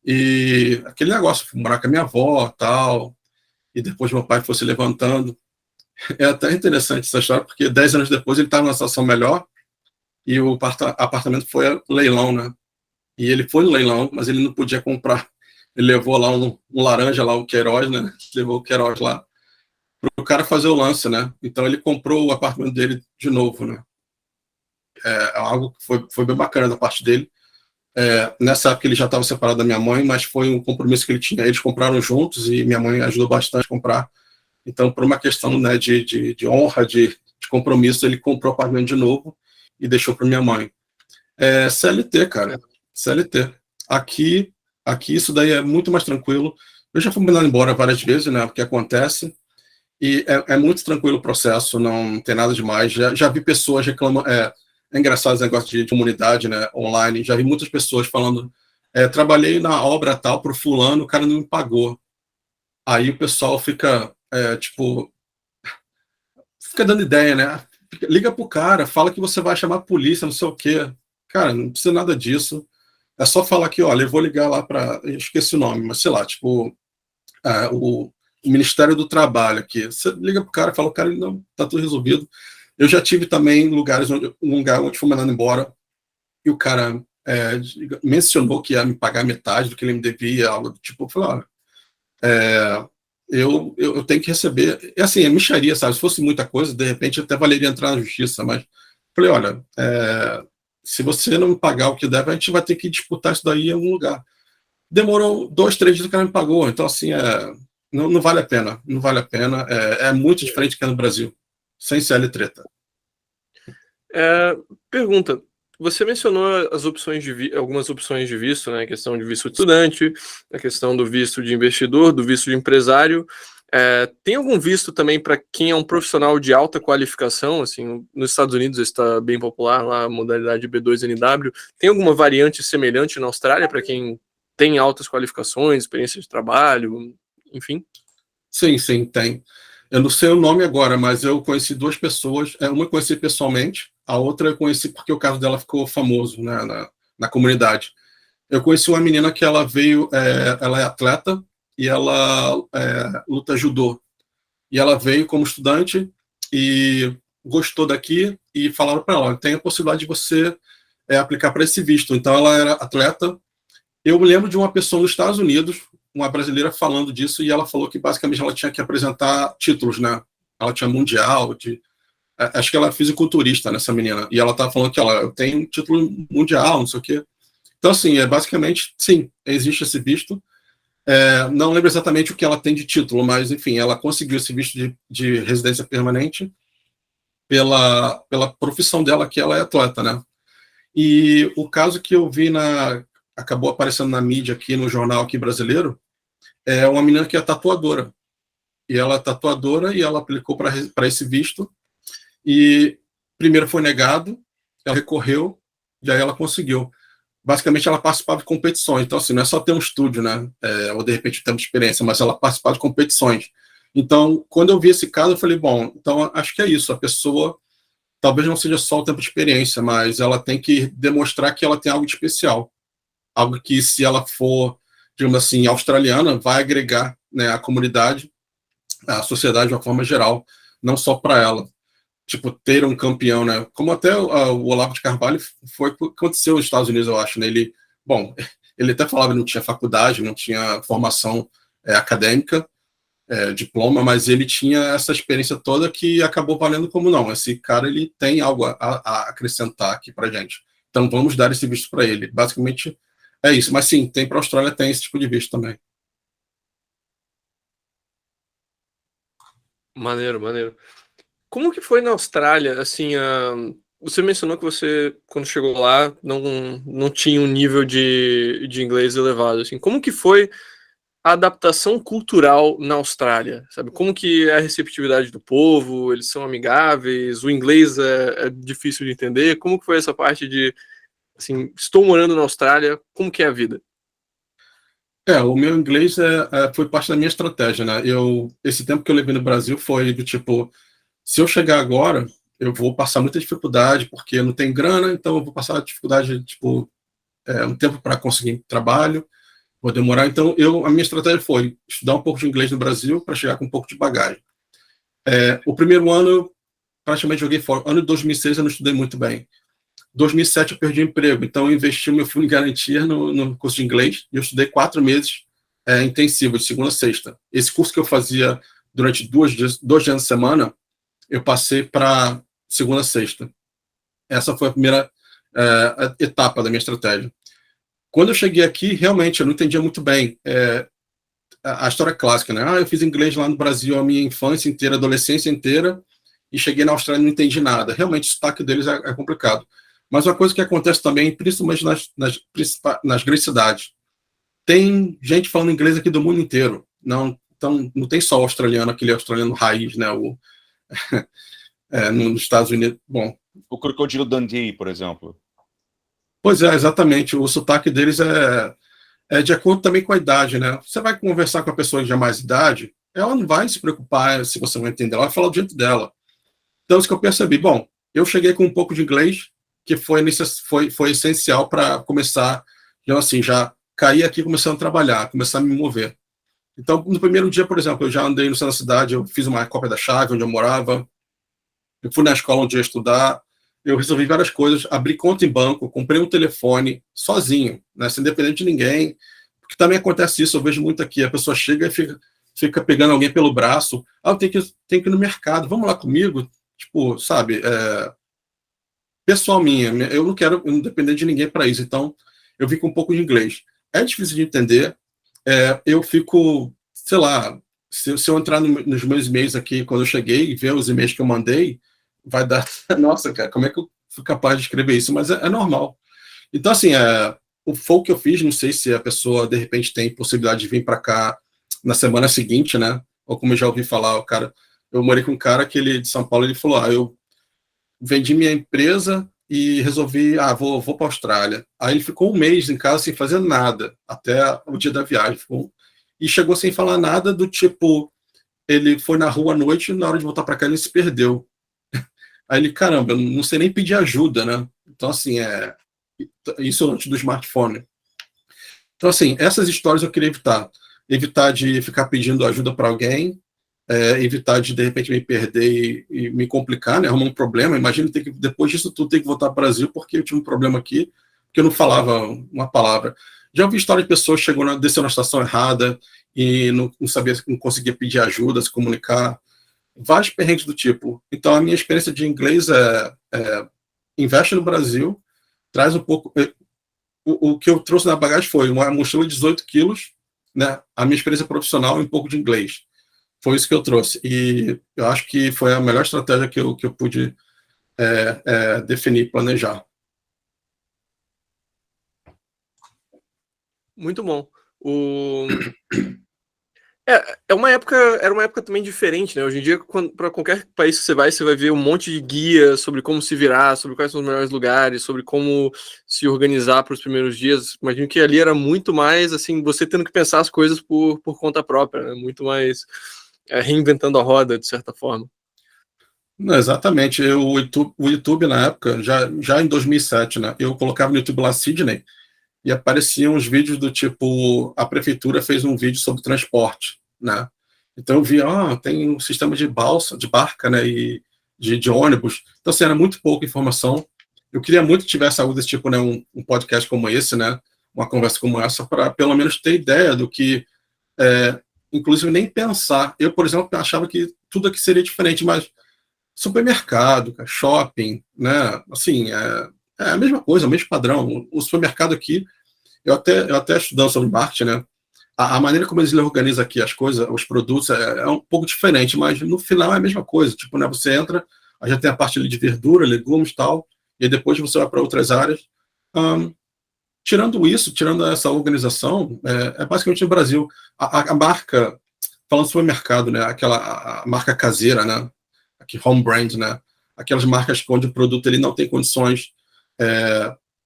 E aquele negócio, fui morar com a minha avó, tal, e depois meu pai foi se levantando. É até interessante essa história, porque 10 anos depois ele estava numa situação melhor e o apartamento foi a leilão, né? E ele foi no leilão, mas ele não podia comprar. Ele levou lá um laranja, lá o Queiroz, né? Levou o Queiroz lá para o cara fazer o lance, né? Então ele comprou o apartamento dele de novo, né? Algo que foi bem bacana da parte dele. Nessa época ele já estava separado da minha mãe, mas foi um compromisso que ele tinha. Eles compraram juntos e minha mãe ajudou bastante a comprar. Então, por uma questão, né, de honra, de compromisso, ele comprou o apartamento de novo e deixou para minha mãe. CLT, cara. CLT. Aqui isso daí é muito mais tranquilo. Eu já fui mandado embora várias vezes, né? Porque acontece. E é muito tranquilo o processo, não tem nada demais. Já vi pessoas reclamando. É engraçado esse negócio de comunidade, né? Online. Já vi muitas pessoas falando. Trabalhei na obra tal pro fulano, o cara não me pagou. Aí o pessoal fica, tipo, fica dando ideia, né? Liga pro cara, fala que você vai chamar a polícia, não sei o quê. Cara, não precisa nada disso. É só falar que, olha, eu vou ligar lá para. Esqueci o nome, mas sei lá, tipo, o Ministério do Trabalho aqui. Você liga pro cara, fala, o cara, não, tá tudo resolvido. Eu já tive também um lugar onde fui mandado embora e o cara mencionou que ia me pagar metade do que ele me devia, algo do tipo, eu falei, olha, eu tenho que receber. Assim, é mixaria, sabe? Se fosse muita coisa, de repente até valeria entrar na justiça, mas falei, olha, se você não me pagar o que deve, a gente vai ter que disputar isso daí em algum lugar. Demorou 2, 3 dias, o cara me pagou. Então, assim, não vale a pena. Não vale a pena. É muito diferente que é no Brasil. Sem CL treta. Pergunta. Você mencionou algumas opções de visto, né? A questão de visto de estudante, a questão do visto de investidor, do visto de empresário. Tem algum visto também para quem é um profissional de alta qualificação? Assim, nos Estados Unidos está bem popular lá a modalidade B2NW. Tem alguma variante semelhante na Austrália para quem tem altas qualificações, experiência de trabalho, enfim? Sim, tem. Eu não sei o nome agora, mas eu conheci 2 pessoas. Uma eu conheci pessoalmente, a outra eu conheci porque o caso dela ficou famoso, né, na comunidade. Eu conheci uma menina que ela veio, ela é atleta e ela luta judô. E ela veio como estudante e gostou daqui e falaram para ela, tem a possibilidade de você aplicar para esse visto. Então ela era atleta. Eu me lembro de uma pessoa nos Estados Unidos, uma brasileira, falando disso, e ela falou que basicamente ela tinha que apresentar títulos, né? Ela tinha mundial, acho que ela é fisiculturista, nessa menina, e ela estava falando que ela tem um título mundial, não sei o quê. Então, assim, basicamente, sim, existe esse visto. Não lembro exatamente o que ela tem de título, mas, enfim, ela conseguiu esse visto de residência permanente pela profissão dela, que ela é atleta, né? E o caso que eu vi acabou aparecendo na mídia aqui, no jornal aqui brasileiro, é uma menina que é tatuadora. E ela é tatuadora e ela aplicou para esse visto. E primeiro foi negado, ela recorreu, e aí ela conseguiu. Basicamente, ela participava de competições. Então, assim, não é só ter um estúdio, né? Ou de repente ter uma experiência, mas ela participava de competições. Então, quando eu vi esse caso, eu falei, bom, então acho que é isso. A pessoa talvez não seja só o tempo de experiência, mas ela tem que demonstrar que ela tem algo de especial. Algo que, se ela for, digamos assim, australiana, vai agregar, né, a comunidade, a sociedade de uma forma geral, não só para ela. Tipo, ter um campeão, né? Como até o Olavo de Carvalho foi o que aconteceu nos Estados Unidos, eu acho, né? Ele até falava que não tinha faculdade, não tinha formação acadêmica, diploma, mas ele tinha essa experiência toda que acabou valendo como não. Esse cara, ele tem algo a acrescentar aqui pra gente. Então, vamos dar esse visto para ele. Basicamente, é isso. Mas sim, tem para a Austrália, tem esse tipo de visto também. Maneiro, maneiro. Como que foi na Austrália, assim, você mencionou que você, quando chegou lá, não tinha um nível de inglês elevado, assim, como que foi a adaptação cultural na Austrália, sabe? Como que é a receptividade do povo, eles são amigáveis, o inglês é difícil de entender, como que foi essa parte de, assim, estou morando na Austrália, como que é a vida? O meu inglês foi parte da minha estratégia, né? Esse tempo que eu levei no Brasil foi do tipo, se eu chegar agora, eu vou passar muita dificuldade, porque eu não tenho grana, então eu vou passar dificuldade, tipo, um tempo para conseguir trabalho, vou demorar. Então, a minha estratégia foi estudar um pouco de inglês no Brasil para chegar com um pouco de bagagem. O primeiro ano, eu praticamente joguei fora. Ano de 2006, eu não estudei muito bem. 2007, eu perdi o emprego, então eu investi o meu fundo de garantia no curso de inglês, e eu estudei 4 meses intensivo, de segunda a sexta. Esse curso que eu fazia durante 2 dias na semana, eu passei para segunda a sexta. Essa foi a primeira etapa da minha estratégia. Quando eu cheguei aqui, realmente, eu não entendia muito bem a história clássica, né? Eu fiz inglês lá no Brasil a minha infância inteira, adolescência inteira, e cheguei na Austrália e não entendi nada. Realmente, o sotaque deles é complicado. Mas uma coisa que acontece também, principalmente nas grandes cidades, tem gente falando inglês aqui do mundo inteiro. Não, então, não tem só o australiano, aquele australiano raiz, né? Nos Estados Unidos. Bom, O Crocodilo Dundee, por exemplo. pois é, exatamente. O sotaque deles é de acordo também com a idade, né? Você vai conversar com a pessoa de mais idade, ela não vai se preocupar se você não entender, ela vai falar do jeito dela. Então, isso que eu percebi. Bom, eu cheguei com um pouco de inglês, que foi essencial para começar, então, assim, já cair aqui começando a trabalhar, começar a me mover. Então, no primeiro dia, por exemplo, eu já andei no centro da cidade, eu fiz uma cópia da chave onde eu morava, eu fui na escola onde eu ia estudar, eu resolvi várias coisas, abri conta em banco, comprei um telefone sozinho, né, sem depender de ninguém, porque também acontece isso, eu vejo muito aqui, a pessoa chega e fica pegando alguém pelo braço, eu tenho que ir no mercado, vamos lá comigo, tipo, sabe, pessoal minha, eu não quero depender de ninguém para isso, então eu vim com um pouco de inglês. É difícil de entender, eu fico, sei lá, se eu entrar nos meus e-mails aqui, quando eu cheguei, e ver os e-mails que eu mandei, vai dar, nossa, cara, como é que eu fui capaz de escrever isso? Mas é normal. Então, assim, o foco que eu fiz, não sei se a pessoa, de repente, tem possibilidade de vir para cá na semana seguinte, né? Ou como eu já ouvi falar, eu morei com um cara que ele, de São Paulo, ele falou, eu vendi minha empresa e resolvi, vou para a Austrália. Aí ele ficou um mês em casa sem fazer nada, até o dia da viagem. E chegou sem falar nada do tipo, ele foi na rua à noite e na hora de voltar para cá ele se perdeu. Aí ele, caramba, eu não sei nem pedir ajuda, né? Então, assim, isso antes do smartphone. Então, assim, essas histórias eu queria evitar. Evitar de ficar pedindo ajuda para alguém, evitar de repente, me perder e me complicar, né? Arrumar um problema. Imagina depois disso tudo, ter que voltar para o Brasil porque eu tive um problema aqui, porque eu não falava uma palavra. Já ouvi história de pessoas que desceu na estação errada e não sabia, não conseguia pedir ajuda, se comunicar. Vários perrengues do tipo. Então, a minha experiência de inglês investe no Brasil, traz um pouco. O que eu trouxe na bagagem foi uma mochila de 18 quilos, né? A minha experiência profissional e um pouco de inglês. Foi isso que eu trouxe. E eu acho que foi a melhor estratégia que eu pude definir, planejar. Muito bom. Era uma época também diferente, né? Hoje em dia, para qualquer país que você vai ver um monte de guia sobre como se virar, sobre quais são os melhores lugares, sobre como se organizar para os primeiros dias. Imagino que ali era muito mais, assim, você tendo que pensar as coisas por conta própria, né? Muito mais reinventando a roda, de certa forma. Não, exatamente. O YouTube, na época, já em 2007, né? Eu colocava no YouTube lá Sydney e apareciam uns vídeos do tipo, a prefeitura fez um vídeo sobre transporte, né? Então eu vi, tem um sistema de balsa, de barca, né, e de ônibus. Então, assim, era muito pouca informação. Eu queria muito que tivesse algo desse tipo, né, um podcast como esse, né, uma conversa como essa, para pelo menos ter ideia do que, inclusive, nem pensar. Eu, por exemplo, achava que tudo aqui seria diferente, mas supermercado, shopping, né, assim, é a mesma coisa, o mesmo padrão. O supermercado aqui, eu até estudando sobre marketing, né? a maneira como eles organizam aqui as coisas, os produtos, é um pouco diferente, mas no final é a mesma coisa. Tipo, né, você entra, aí já tem a parte ali de verdura, legumes e tal, e aí depois você vai para outras áreas. Tirando isso, tirando essa organização, é basicamente no Brasil. A marca, falando sobre o mercado, né, a marca caseira, né, aqui home brand, né, aquelas marcas onde o produto ele não tem condições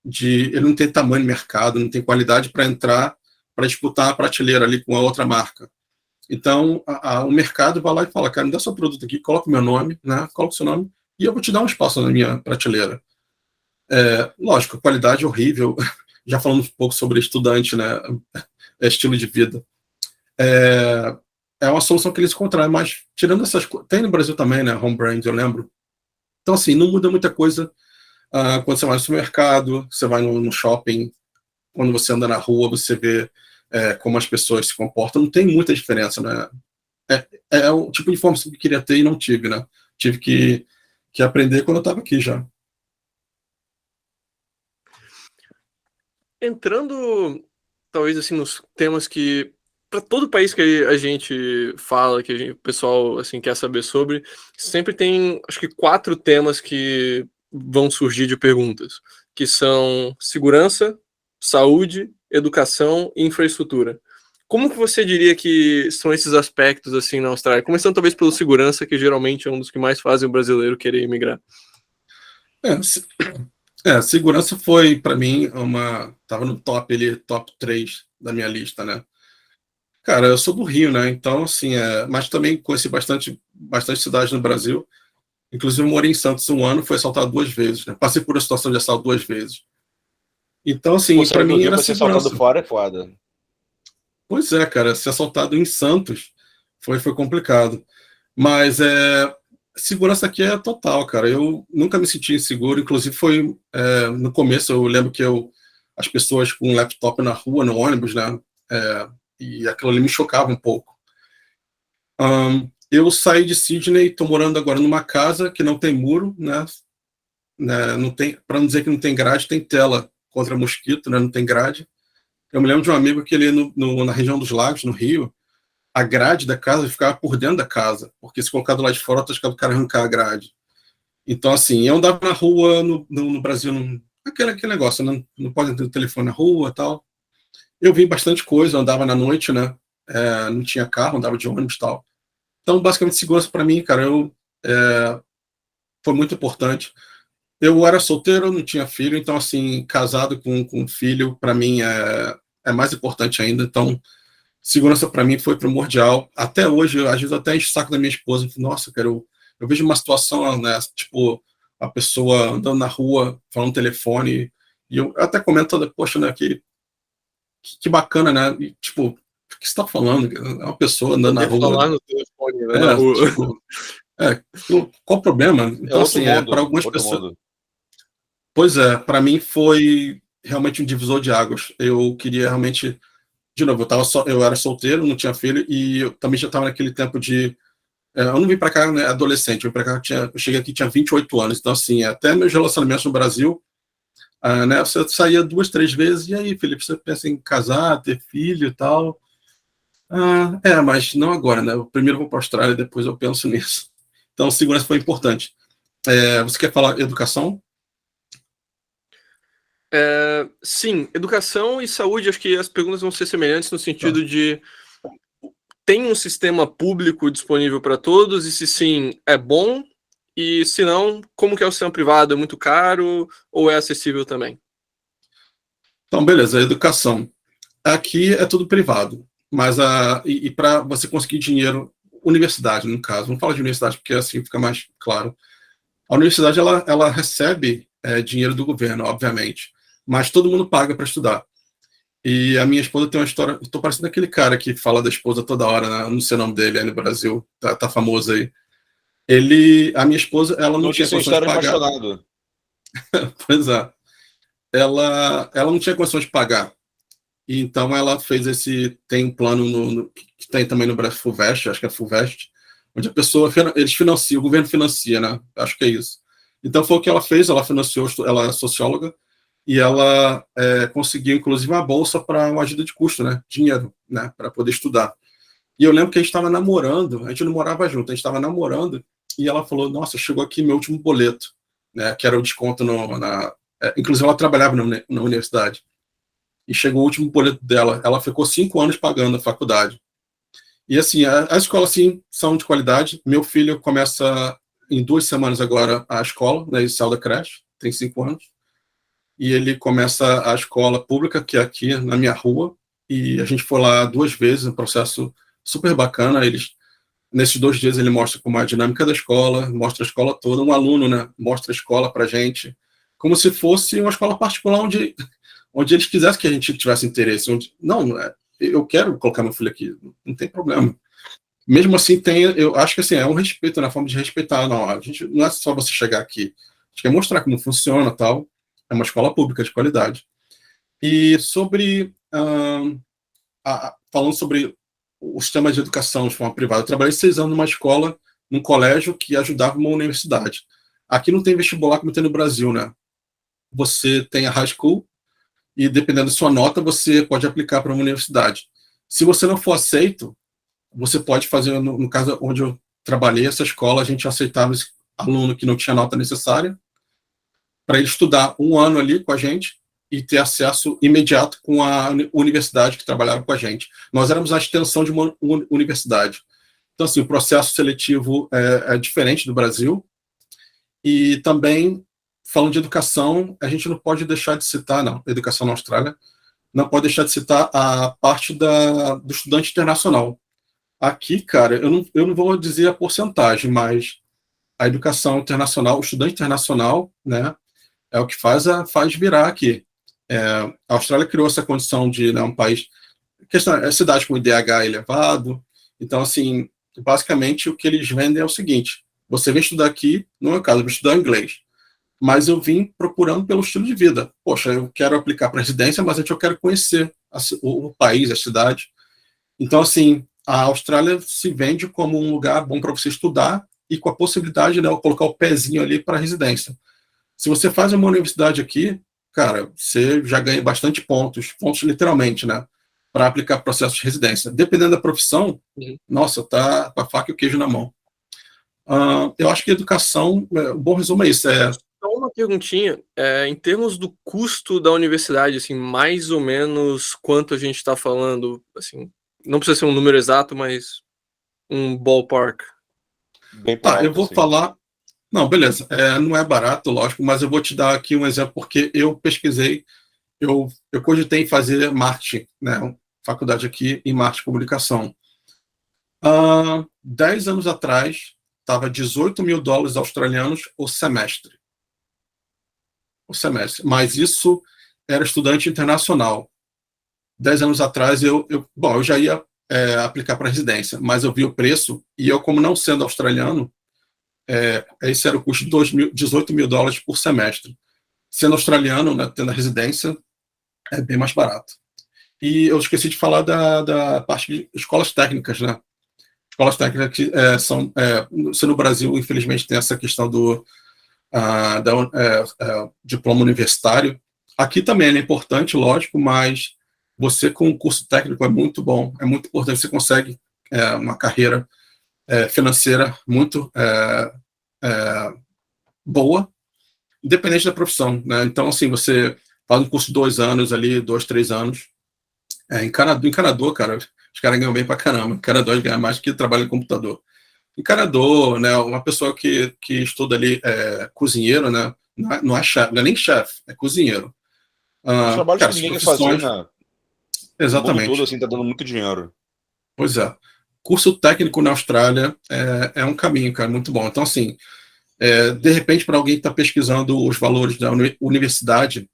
ele não tem tamanho de mercado, não tem qualidade para entrar, para disputar a prateleira ali com a outra marca. Então, o mercado vai lá e fala, cara, me dá seu produto aqui, coloca o meu nome, né, coloca o seu nome, e eu vou te dar um espaço na minha prateleira. Lógico, a qualidade é horrível, já falando um pouco sobre estudante, né, estilo de vida. É uma solução que eles encontraram, mas tirando essas coisas, tem no Brasil também, né, home brand, eu lembro. Então, assim, não muda muita coisa quando você vai no supermercado, você vai no shopping, quando você anda na rua, você vê como as pessoas se comportam, não tem muita diferença, né? É o tipo de informação que eu queria ter e não tive, né? Tive que aprender quando eu estava aqui já. Entrando, talvez, assim, nos temas que, para todo país que a gente fala, o pessoal, assim, quer saber sobre, sempre tem, acho que, 4 temas que vão surgir de perguntas, que são segurança, saúde, educação e infraestrutura. Como que você diria que são esses aspectos, assim, na Austrália? Começando, talvez, pelo segurança, que geralmente é um dos que mais fazem o brasileiro querer emigrar. Segurança foi, para mim, tava no top 3 da minha lista, né? Cara, eu sou do Rio, né? Então, assim, mas também conheci bastante cidades no Brasil. Inclusive, eu morei em Santos 1 ano, fui assaltado 2 vezes, né? Passei por uma situação de assalto 2 vezes. Então, assim, para mim era Você segurança. saltando fora é foda. Pois é, cara, ser assaltado em Santos foi complicado. Mas segurança aqui é total, cara. Eu nunca me senti inseguro. Inclusive, no começo, eu lembro que as pessoas com um laptop na rua, no ônibus, né? E aquilo ali me chocava um pouco. Eu saí de Sydney, estou morando agora numa casa que não tem muro, né? Não tem, para não dizer que não tem grade, tem tela contra mosquito, né? Não tem grade. Eu me lembro de um amigo que ele na região dos Lagos, no Rio, a grade da casa ficava por dentro da casa, porque se colocar do lado de fora, tá o cara arrancar a grade. Então, assim, eu andava na rua no Brasil, aquele negócio, não pode ter telefone na rua e tal. Eu vi bastante coisa, eu andava na noite, né? Não tinha carro, andava de ônibus e tal. Então, basicamente, segurança para mim, cara, foi muito importante. Eu era solteiro, não tinha filho, então, assim, casado com filho, para mim, é mais importante ainda. Então, segurança para mim foi primordial. Até hoje, às vezes, até encho o saco da minha esposa. Nossa, cara, eu vejo uma situação, né, tipo, a pessoa andando na rua, falando no telefone, e eu até comento, poxa, né, que bacana, né? E, tipo, o que você tá falando? É uma pessoa andando na rua. Falar no telefone, né, na rua. Tipo, qual o problema? Então, assim, para algumas pessoas. Mundo. Pois é, para mim foi realmente um divisor de águas. Eu queria realmente. De novo, eu era solteiro, não tinha filho, e eu também já estava naquele tempo de. Eu não vim para cá, né, adolescente, eu vim para cá, eu cheguei aqui, tinha 28 anos. Então, assim, até meus relacionamentos no Brasil, né, você saía 2, 3 vezes, e aí, Felipe, você pensa em casar, ter filho e tal? Mas não agora, né? Eu primeiro vou para a Austrália, depois eu penso nisso. Então, segurança foi importante. Você quer falar educação? Sim, educação e saúde, acho que as perguntas vão ser semelhantes no sentido de tem um sistema público disponível para todos, e se sim, é bom, e se não, como que é o sistema privado? É muito caro ou é acessível também? Então, beleza, educação. Aqui é tudo privado, mas para você conseguir dinheiro, universidade, no caso, vamos falar de universidade porque assim fica mais claro. A universidade ela recebe dinheiro do governo, obviamente, mas todo mundo paga para estudar. E a minha esposa tem uma história. Estou parecendo aquele cara que fala da esposa toda hora, né? Não sei o nome dele aí no Brasil, tá famoso aí. A minha esposa, ela não tinha condições de pagar. Apaixonado. Pois é. Ela não tinha condições de pagar. E então ela fez tem um plano que tem também no Brasil, FUVEST, acho que é FUVEST, onde a pessoa, eles financiam, o governo financia, né? Acho que é isso. Então foi o que ela fez, ela financiou, ela é socióloga, e ela conseguiu, inclusive, uma bolsa para uma ajuda de custo, né? Dinheiro, né? Para poder estudar. E eu lembro que a gente estava namorando, a gente não morava junto, a gente estava namorando, e ela falou, nossa, chegou aqui meu último boleto, né? Que era o desconto inclusive, ela trabalhava na universidade. E chegou o último boleto dela. Ela ficou 5 anos pagando a faculdade. E, assim, as escolas, sim, são de qualidade. Meu filho começa em 2 semanas agora a escola, né? Ele saiu da creche, tem 5 anos. E ele começa a escola pública, que é aqui na minha rua. E a gente foi lá 2 vezes, um processo super bacana. Nesses 2 dias ele mostra como é a dinâmica da escola, mostra a escola toda. Um aluno, né? Mostra a escola para a gente, como se fosse uma escola particular onde eles quisessem que a gente tivesse interesse. Não, eu quero colocar meu filho aqui, não tem problema. Mesmo assim, eu acho que assim, é um respeito, na forma de respeitar. Não, a gente, não é só você chegar aqui, a gente quer mostrar como funciona tal. É uma escola pública de qualidade. E falando sobre o sistema de educação de forma privada, eu trabalhei 6 anos numa escola, num colégio que ajudava uma universidade. Aqui não tem vestibular como tem no Brasil, né? Você tem a high school, e dependendo da sua nota, você pode aplicar para uma universidade. Se você não for aceito, você pode fazer, no caso onde eu trabalhei, essa escola, a gente aceitava esse aluno que não tinha nota necessária para ele estudar 1 ano ali com a gente e ter acesso imediato com a universidade que trabalhava com a gente. Nós éramos a extensão de uma universidade. Então, assim, o processo seletivo é diferente do Brasil. E também, falando de educação, a gente não pode deixar de citar, não, educação na Austrália, não pode deixar de citar a parte do estudante internacional. Aqui, cara, eu não vou dizer a porcentagem, mas a educação internacional, o estudante internacional, né, é o que faz virar aqui. A Austrália criou essa condição de, né, um país, cidade com IDH elevado. Então, assim, basicamente o que eles vendem é o seguinte: você vem estudar aqui, no meu caso, eu vou estudar inglês, mas eu vim procurando pelo estilo de vida. Poxa, eu quero aplicar para residência, mas eu quero conhecer o país, a cidade. Então, assim, a Austrália se vende como um lugar bom para você estudar e com a possibilidade de, né, colocar o pezinho ali para residência. Se você faz uma universidade aqui, cara, você já ganha bastante pontos literalmente, né, para aplicar processo de residência. Dependendo da profissão, nossa, tá com a faca e o queijo na mão. Eu acho que educação, o bom resumo é isso. Só uma perguntinha, em termos do custo da universidade, assim, mais ou menos quanto a gente está falando, assim, não precisa ser um número exato, mas um ballpark. Bem alto, Eu vou assim. falar. Não, beleza. Não é barato, lógico, mas eu vou te dar aqui um exemplo, porque eu pesquisei, eu cogitei em fazer marketing, né? Faculdade aqui em marketing e comunicação. 10 anos atrás, estava $18.000 australianos o semestre. Mas isso era estudante internacional. 10 anos atrás, eu já ia aplicar para residência, mas eu vi o preço, e eu, como não sendo australiano, esse era o custo de $18.000 por semestre. Sendo australiano, né, tendo a residência, é bem mais barato. E eu esqueci de falar da parte de escolas técnicas, né? Escolas técnicas que se no Brasil, infelizmente, tem essa questão do diploma universitário. Aqui também é importante, lógico, mas você com um curso técnico é muito bom, é muito importante. Você consegue uma carreira financeira muito boa, independente da profissão, né? Então, assim, você faz um curso de 2 anos ali, 2, 3 anos. Encanador, cara, os caras ganham bem pra caramba. Encanador ganha mais que trabalha em computador. Encanador, né? Uma pessoa que estuda ali cozinheiro, né? Não é chefe, não é nem chefe, é cozinheiro. Os trabalhos Cara, que as ninguém quer fazer, profissões. né? O mundo todo, Exatamente. assim, tá dando muito dinheiro. Pois é. Curso técnico na Austrália é um caminho, cara, muito bom. Então, assim, de repente, para alguém que está pesquisando os valores da universidade,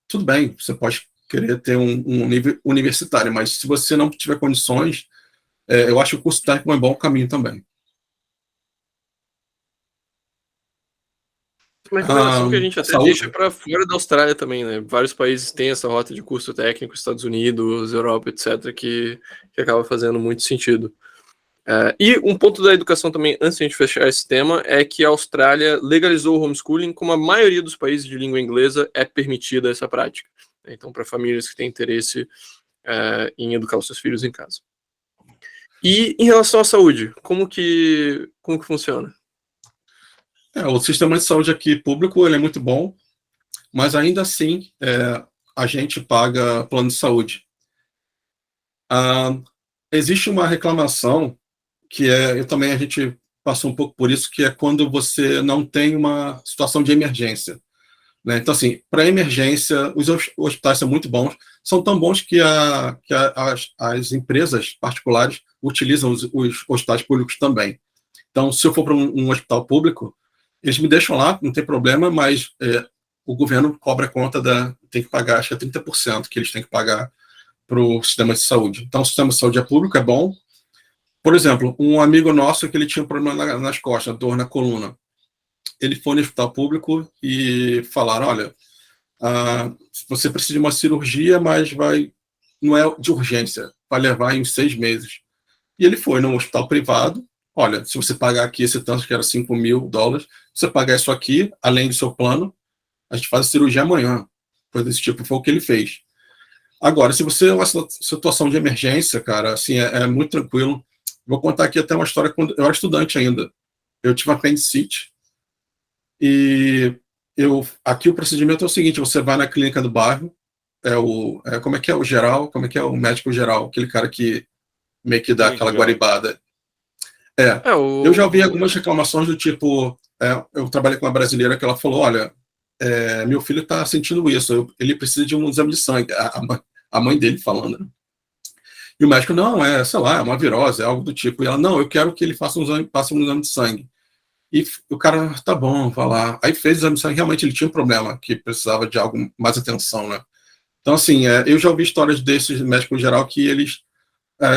tudo bem, você pode querer ter um nível universitário, mas se você não tiver condições, eu acho que o curso técnico é um bom caminho também. Uma recomendação que a gente até Saúde. deixa para fora da Austrália também, né? Vários países têm essa rota de curso técnico, Estados Unidos, Europa, etc., que acaba fazendo muito sentido. E um ponto da educação também, antes de a gente fechar esse tema, é que a Austrália legalizou o homeschooling, como a maioria dos países de língua inglesa é permitida essa prática. Então, para famílias que têm interesse em educar os seus filhos em casa. E em relação à saúde, como que funciona? O sistema de saúde aqui público ele é muito bom, mas ainda assim a gente paga plano de saúde. Existe uma reclamação que também a gente passou um pouco por isso, que é quando você não tem uma situação de emergência, né? Então, assim, para emergência, os hospitais são muito bons, são tão bons que as empresas particulares utilizam os hospitais públicos também. Então, se eu for para um hospital público, eles me deixam lá, não tem problema, mas o governo cobra a conta tem que pagar, acho que é 30% que eles têm que pagar para o sistema de saúde. Então, o sistema de saúde público é bom. Por exemplo, um amigo nosso que ele tinha um problema nas costas, dor na coluna. Ele foi no hospital público e falaram, olha, você precisa de uma cirurgia, mas não é de urgência, vai levar em 6 meses. E ele foi no hospital privado, olha, se você pagar aqui esse tanto, que era $5.000, se você pagar isso aqui, além do seu plano, a gente faz a cirurgia amanhã. Coisa desse tipo, foi o que ele fez. Agora, se você é uma situação de emergência, cara, assim, é muito tranquilo. Vou contar aqui até uma história quando eu era estudante ainda. Eu tive apendicite e aqui o procedimento é o seguinte, você vai na clínica do bairro, como é que é o geral, como é que é o médico geral, aquele cara que meio que dá aquela guaribada. Eu já ouvi algumas reclamações do tipo, eu trabalhei com uma brasileira que ela falou, olha, meu filho está sentindo isso, ele precisa de um exame de sangue, a mãe dele falando, né? E o médico, não, sei lá, é uma virose, é algo do tipo. E ela, não, eu quero que ele faça um exame de sangue. E o cara, tá bom, vai lá. Aí fez o exame de sangue, realmente ele tinha um problema, que precisava de algo mais atenção, né? Então, assim, eu já ouvi histórias desses médicos em geral que eles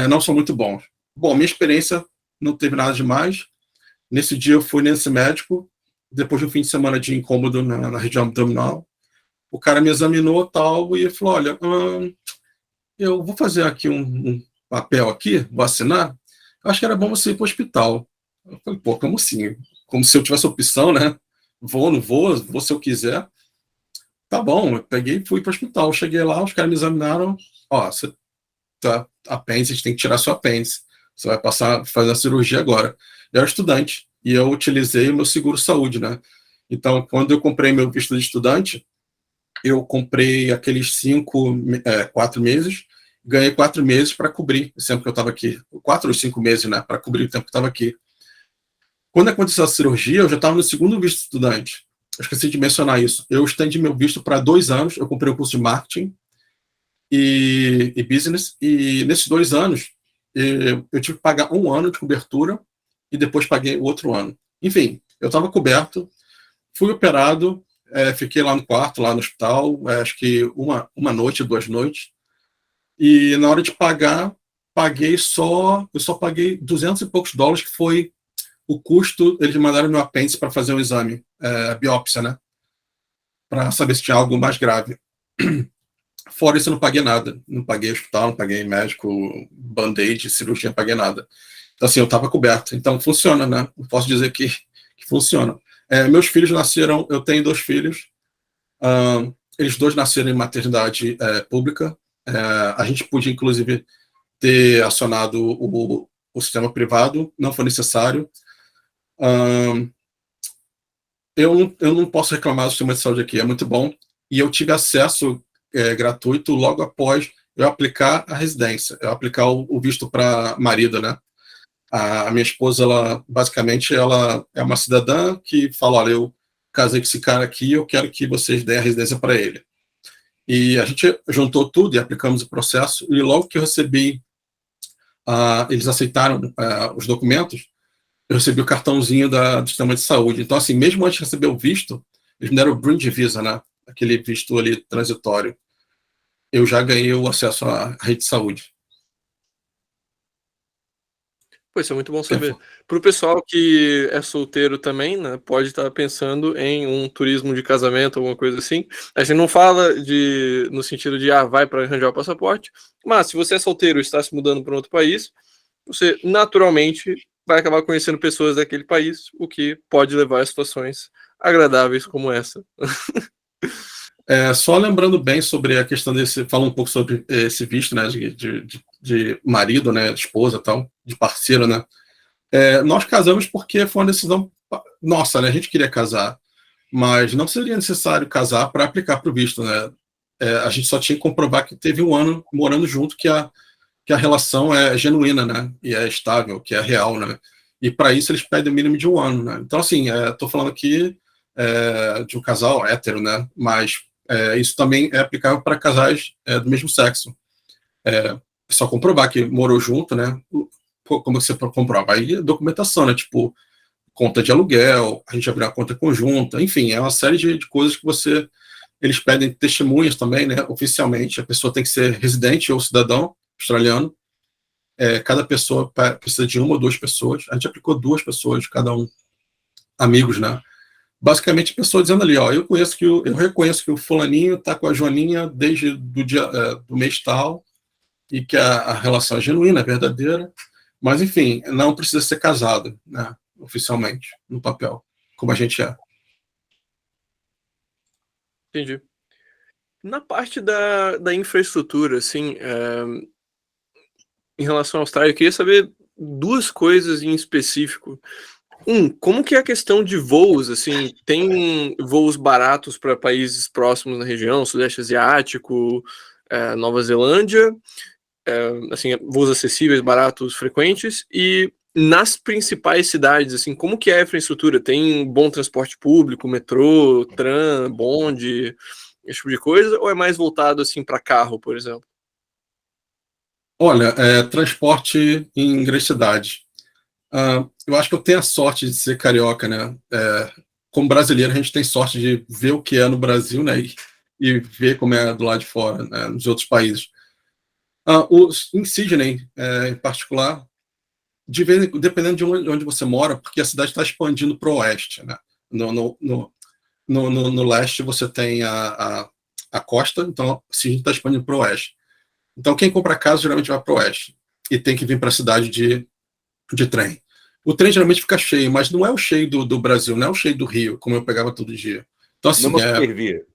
não são muito bons. Bom, minha experiência não teve nada demais. Nesse dia eu fui nesse médico, depois de um fim de semana de incômodo na região abdominal. O cara me examinou tal, e falou, olha, eu vou fazer aqui um papel aqui, vou assinar. Acho que era bom você ir para o hospital. Eu falei, pô, como assim? Como se eu tivesse opção, né? Vou, não vou se eu quiser. Tá bom, eu peguei e fui para o hospital. Cheguei lá, os caras me examinaram. Ó, você tá apêndice, a gente tem que tirar seu apêndice. Você vai fazer a cirurgia agora. Eu era estudante e eu utilizei o meu seguro-saúde, né? Então, quando eu comprei meu visto de estudante, eu comprei aqueles 4 meses, ganhei 4 meses para cobrir o tempo que eu estava aqui. 4 ou 5 meses, né? Para cobrir o tempo que eu estava aqui. Quando aconteceu a cirurgia, eu já estava no segundo visto de estudante. Eu esqueci de mencionar isso. Eu estendi meu visto para 2 anos. Eu comprei um curso de marketing e business. E nesses 2 anos, eu tive que pagar 1 ano de cobertura e depois paguei o outro ano. Enfim, eu estava coberto, fui operado, fiquei lá no quarto, lá no hospital, acho que uma noite, 2 noites. E na hora de pagar, eu só paguei $200 e poucos, que foi o custo. Eles mandaram meu apêndice para fazer um exame, biópsia, né? Para saber se tinha algo mais grave. Fora isso, eu não paguei nada. Não paguei hospital, não paguei médico, band-aid, cirurgia, não paguei nada. Então, assim, eu estava coberto. Então, funciona, né? Eu posso dizer que funciona. Meus filhos nasceram, eu tenho 2 filhos. Eles 2 nasceram em maternidade pública. A gente podia, inclusive, ter acionado o sistema privado, não foi necessário. Eu não posso reclamar do sistema de saúde aqui, é muito bom. E eu tive acesso gratuito logo após eu aplicar a residência, eu aplicar o visto para marido, né? A minha esposa, basicamente, ela é uma cidadã que fala, olha, eu casei com esse cara aqui, eu quero que vocês deem a residência para ele. E a gente juntou tudo e aplicamos o processo, e logo que eu recebi, eles aceitaram os documentos, eu recebi o cartãozinho do sistema de saúde. Então, assim, mesmo antes de receber o visto, eles me deram o Bridge Visa, né? Aquele visto ali transitório. Eu já ganhei o acesso à rede de saúde. Pô, isso é muito bom saber. Para o pessoal que é solteiro também, né, pode estar pensando em um turismo de casamento, alguma coisa assim. A gente não fala no sentido de vai para arranjar o passaporte, mas se você é solteiro e está se mudando para outro país, você naturalmente vai acabar conhecendo pessoas daquele país, o que pode levar a situações agradáveis como essa. Só lembrando bem sobre a questão desse, fala um pouco sobre esse visto, né, de marido, né, de esposa, tal, de parceiro, né. Nós casamos porque foi uma decisão nossa, né, a gente queria casar, mas não seria necessário casar para aplicar para o visto, né. A gente só tinha que comprovar que teve um ano morando junto, que a relação é genuína, né, e é estável, que é real, né. E para isso eles pedem o mínimo de um ano, né. Então, assim, estou falando aqui de um casal hétero, né, mas isso também é aplicável para casais do mesmo sexo. É só comprovar que morou junto, né? Como você comprova? Aí documentação, né? Tipo, conta de aluguel, a gente abriu uma conta conjunta, enfim, é uma série de coisas que eles pedem testemunhas também, né? Oficialmente, a pessoa tem que ser residente ou cidadão australiano. Cada pessoa precisa de uma ou duas pessoas. A gente aplicou 2 pessoas, cada um, amigos, né? Basicamente, a pessoa dizendo ali, ó, eu reconheço que o fulaninho está com a Joaninha desde do mês tal, e que a relação é genuína, é verdadeira, mas, enfim, não precisa ser casado, né, oficialmente, no papel, como a gente é. Entendi. Na parte da infraestrutura, assim, em relação à Austrália, eu queria saber 2 coisas em específico. Como que é a questão de voos, assim, tem voos baratos para países próximos na região, Sudeste Asiático, Nova Zelândia, assim, voos acessíveis, baratos, frequentes, e nas principais cidades, assim, como que é a infraestrutura? Tem bom transporte público, metrô, tram, bonde, esse tipo de coisa, ou é mais voltado, assim, para carro, por exemplo? Olha, transporte em grandes cidades. Eu acho que eu tenho a sorte de ser carioca, né? Como brasileiro, a gente tem sorte de ver o que é no Brasil, né? E ver como é do lado de fora, né, nos outros países. Em Sydney, em particular, dependendo de onde você mora, porque a cidade está expandindo para o oeste, né? No leste você tem a costa, então Sydney está expandindo para o oeste. Então quem compra casa geralmente vai para o oeste e tem que vir para a cidade de trem. O trem geralmente fica cheio, mas não é o cheio do Brasil, não é o cheio do Rio, como eu pegava todo dia. Então, assim, Numa supervia.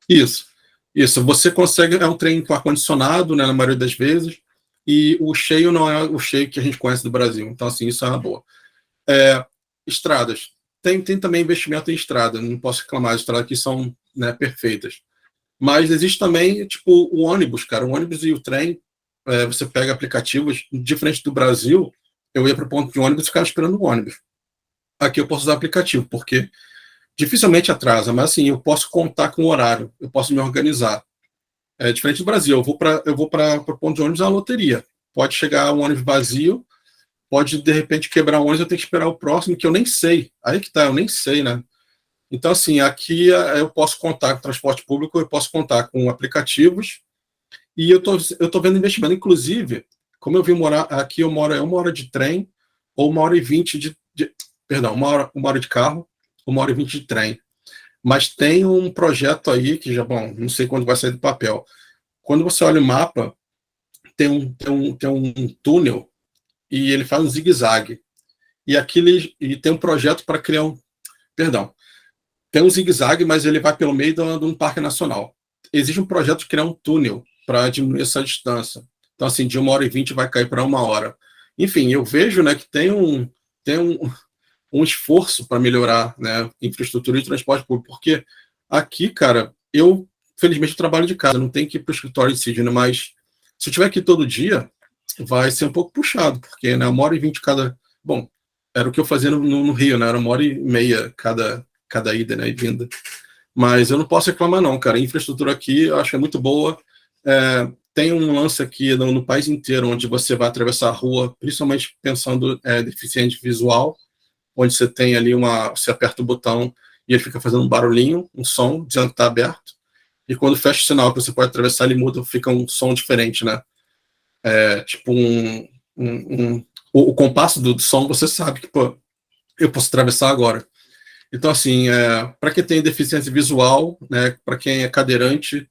Isso. Você consegue, é um trem com ar-condicionado, né, na maioria das vezes, e o cheio não é o cheio que a gente conhece do Brasil. Então, assim, isso é uma boa. Estradas. Tem também investimento em estrada, não posso reclamar, as estradas aqui são, né, perfeitas. Mas existe também, tipo, o ônibus, cara. O ônibus e o trem, você pega aplicativos, diferente do Brasil, eu ia para o ponto de ônibus e ficava esperando o ônibus. Aqui eu posso usar aplicativo, porque dificilmente atrasa, mas assim, eu posso contar com o horário, eu posso me organizar. É diferente do Brasil, eu vou para o ponto de ônibus, é uma loteria. Pode chegar um ônibus vazio, pode de repente quebrar o ônibus, eu tenho que esperar o próximo, que eu nem sei. Aí que tá, eu nem sei, né? Então, assim, aqui eu posso contar com transporte público, eu posso contar com aplicativos, e eu tô vendo investimento. Inclusive, como eu vim morar aqui, eu moro uma hora de trem, ou 1h20 perdão, uma hora de carro, 1h20 de trem. Mas tem um projeto aí que já, bom, não sei quando vai sair do papel. Quando você olha o mapa, tem um túnel e ele faz um zigue-zague. E tem um projeto para criar perdão, tem um zigue-zague, mas ele vai pelo meio de um parque nacional. Existe um projeto de criar um túnel para diminuir essa distância. Então, assim, de 1h20 vai cair para 1 hora. Enfim, eu vejo, né, que tem um esforço para melhorar, né, infraestrutura de transporte público, porque aqui, cara, felizmente, eu trabalho de casa, não tenho que ir para o escritório de Sydney, mas se eu tiver aqui todo dia, vai ser um pouco puxado, porque, né, 1h20 cada... Bom, era o que eu fazia no Rio, né, era 1h30 cada ida, né, e vinda. Mas eu não posso reclamar, não, cara. A infraestrutura aqui eu acho que é muito boa. Tem um lance aqui no país inteiro, onde você vai atravessar a rua, principalmente pensando deficiente visual, onde você tem ali você aperta o botão e ele fica fazendo um barulhinho, um som, dizendo que está aberto. E quando fecha o sinal que você pode atravessar, ele muda, fica um som diferente, né? Tipo o compasso do som, você sabe que, pô, eu posso atravessar agora. Então, assim, para quem tem deficiência visual, né, para quem é cadeirante,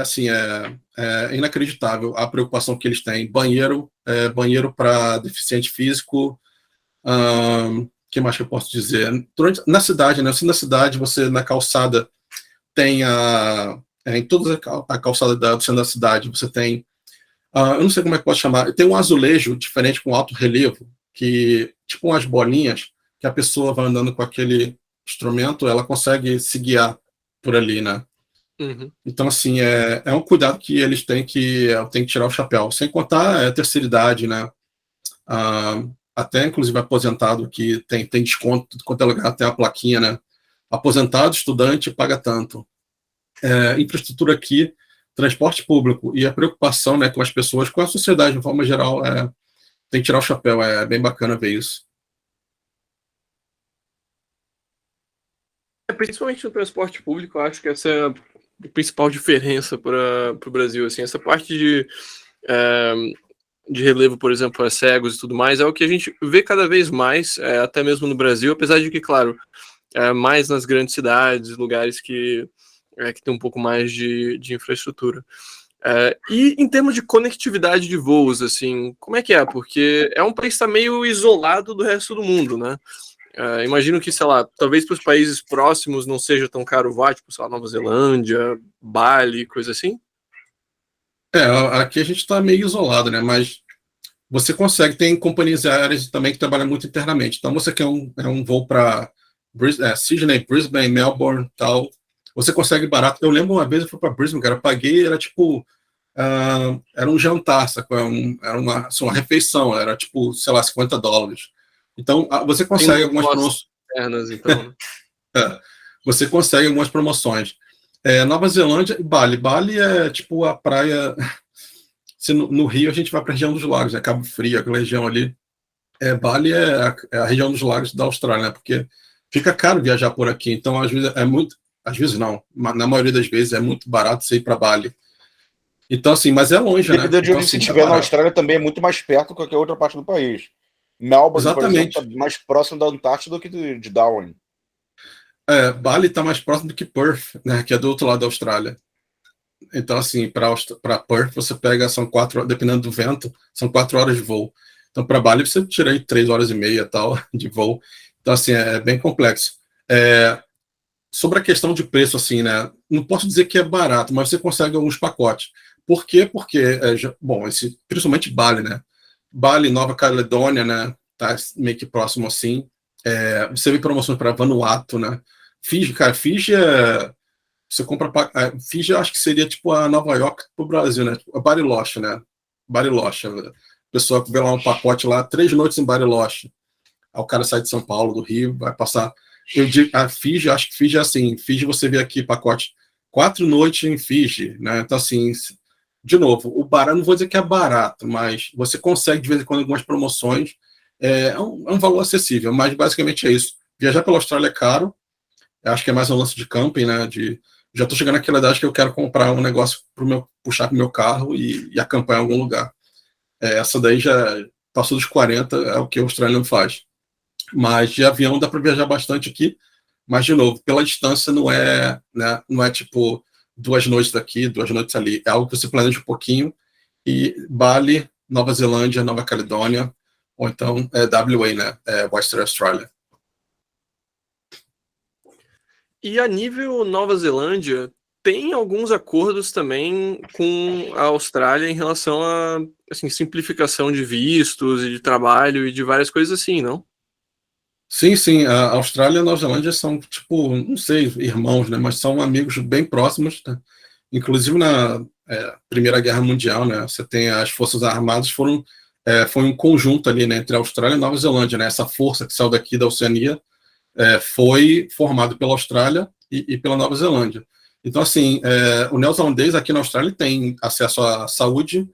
assim, é inacreditável a preocupação que eles têm. Banheiro para deficiente físico. Que mais que eu posso dizer? Na cidade, né? Assim, na cidade, você na calçada tem em toda a calçada do centro da cidade, você tem, eu não sei como é que pode chamar, tem um azulejo diferente com alto relevo, que tipo umas bolinhas, que a pessoa vai andando com aquele instrumento, ela consegue se guiar por ali, né? Uhum. Então, assim, é um cuidado que eles têm que tirar o chapéu. Sem contar a terceira idade, né? Até, inclusive, aposentado, que tem desconto, quanto é lugar, tem a plaquinha, né? Aposentado, estudante, paga tanto. Infraestrutura aqui, transporte público e a preocupação, né, com as pessoas, com a sociedade, de forma geral, tem que tirar o chapéu. É bem bacana ver isso. Principalmente no transporte público, eu acho que essa é a principal diferença para o Brasil. Assim, essa parte de relevo, por exemplo, a cegos e tudo mais, é o que a gente vê cada vez mais, até mesmo no Brasil, apesar de que, claro, mais nas grandes cidades, lugares que tem um pouco mais de infraestrutura. E em termos de conectividade de voos, assim, como é que é? Porque é um país que está meio isolado do resto do mundo, né? Imagino que, sei lá, talvez para os países próximos não seja tão caro voar, tipo, sei lá, Nova Zelândia, Bali, coisa assim. Aqui a gente está meio isolado, né? Mas você consegue, tem companhias aéreas também que trabalham muito internamente. Então, você quer um voo para Sydney, Brisbane, Melbourne, tal. Você consegue barato. Eu lembro uma vez eu fui para Brisbane, cara, eu paguei, era tipo, era um jantar, sacou? Era uma refeição, era tipo, sei lá, $50. Então, você consegue algumas promoções. Então, né? Você consegue algumas promoções. Nova Zelândia e Bali. Bali é tipo a praia. Se no Rio a gente vai para a região dos lagos, né? Cabo Frio, aquela região ali. Bali é a região dos lagos da Austrália, né? Porque fica caro viajar por aqui. Então, às vezes, às vezes não, na maioria das vezes é muito barato você ir para Bali. Então, assim, mas é longe, né? Dependendo de Então, onde você assim, estiver na Austrália, também é muito mais perto do que qualquer outra parte do país. Melbourne, por exemplo, exatamente. está mais próximo da Antártida do que de Darwin. Bali está mais próximo do que Perth, né? Que é do outro lado da Austrália. Então, assim, para Perth, você pega, são 4 horas, dependendo do vento, são 4 horas de voo. Então, para Bali, você tira aí 3 horas e meia tal, de voo. Então, assim, é bem complexo. Sobre a questão de preço, assim, né? Não posso dizer que é barato, mas você consegue alguns pacotes. Por quê? Porque, bom, principalmente Bali, né? Bali, Nova Caledônia, né? Tá meio que próximo assim. Você vê promoções para Vanuatu, né? Fiji, cara, Fiji você compra. Fiji, acho que seria tipo a Nova York pro Brasil, né? A Bariloche, né? Bariloche. A pessoa vê lá um pacote lá, 3 noites em Bariloche. Aí o cara sai de São Paulo, do Rio, vai passar. Eu digo, a Fiji, acho que Fiji é assim. Fiji você vê aqui pacote 4 noites em Fiji, né? Então, assim, de novo, o barato, não vou dizer que é barato, mas você consegue de vez em quando algumas promoções. É um valor acessível, mas basicamente é isso. Viajar pela Austrália é caro. Eu acho que é mais um lance de camping, né? Já estou chegando naquela idade que eu quero comprar um negócio puxar para o meu carro e acampar em algum lugar. Essa daí já passou dos 40, é o que o australiano faz. Mas de avião dá para viajar bastante aqui, mas de novo, pela distância não é, né, não é tipo 2 noites daqui, 2 noites ali. É algo que você planeja um pouquinho. E Bali, Nova Zelândia, Nova Caledônia, ou então WA, né? Western Australia. E a nível Nova Zelândia, tem alguns acordos também com a Austrália em relação a assim, simplificação de vistos e de trabalho e de várias coisas assim, não? Sim, sim. A Austrália e a Nova Zelândia são, tipo, não sei, irmãos, né? Mas são amigos bem próximos, né? Inclusive na Primeira Guerra Mundial, né? Você tem as Forças Armadas foi um conjunto ali, né, entre a Austrália e a Nova Zelândia, né? Essa força que saiu daqui da Oceania foi formado pela Austrália e pela Nova Zelândia. Então, assim, o neozelandês aqui na Austrália tem acesso à saúde,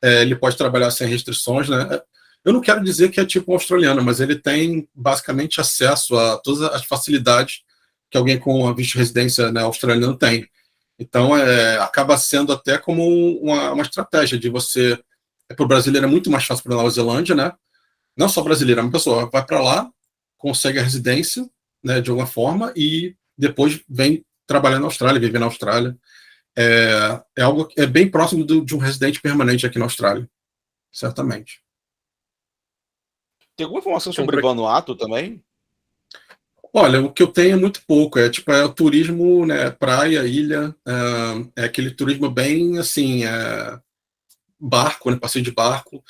ele pode trabalhar sem restrições, né? Eu não quero dizer que é tipo um australiano, mas ele tem basicamente acesso a todas as facilidades que alguém com a visto de residência, né, australiano tem. Então, acaba sendo até como uma estratégia de você. Para o brasileiro é muito mais fácil para a Nova Zelândia, né? Não só brasileiro, uma pessoa vai para lá, consegue a residência, né, de alguma forma, e depois vem trabalhar na Austrália, viver na Austrália. é algo que é bem próximo de um residente permanente aqui na Austrália, certamente. Tem alguma informação sobre Vanuatu também? Olha, o que eu tenho é muito pouco, é o turismo, né, praia, ilha, é aquele turismo bem, assim, barco, né, passeio de barco,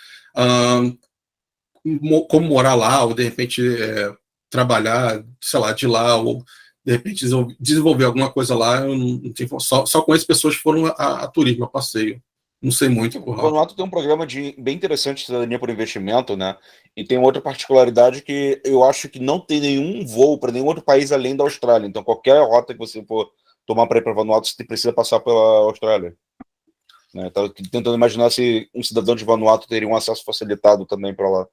como morar lá, ou de repente trabalhar, sei lá, de lá, ou de repente desenvolver alguma coisa lá, eu não tenho, só conheço pessoas que foram a turismo, a passeio. Não sei muito por O lá. Vanuatu tem um programa bem interessante de cidadania por investimento, né? E tem outra particularidade que eu acho que não tem nenhum voo para nenhum outro país além da Austrália. Então, qualquer rota que você for tomar para ir para Vanuatu, você precisa passar pela Austrália. Né? Estava tentando imaginar se um cidadão de Vanuatu teria um acesso facilitado também para lá.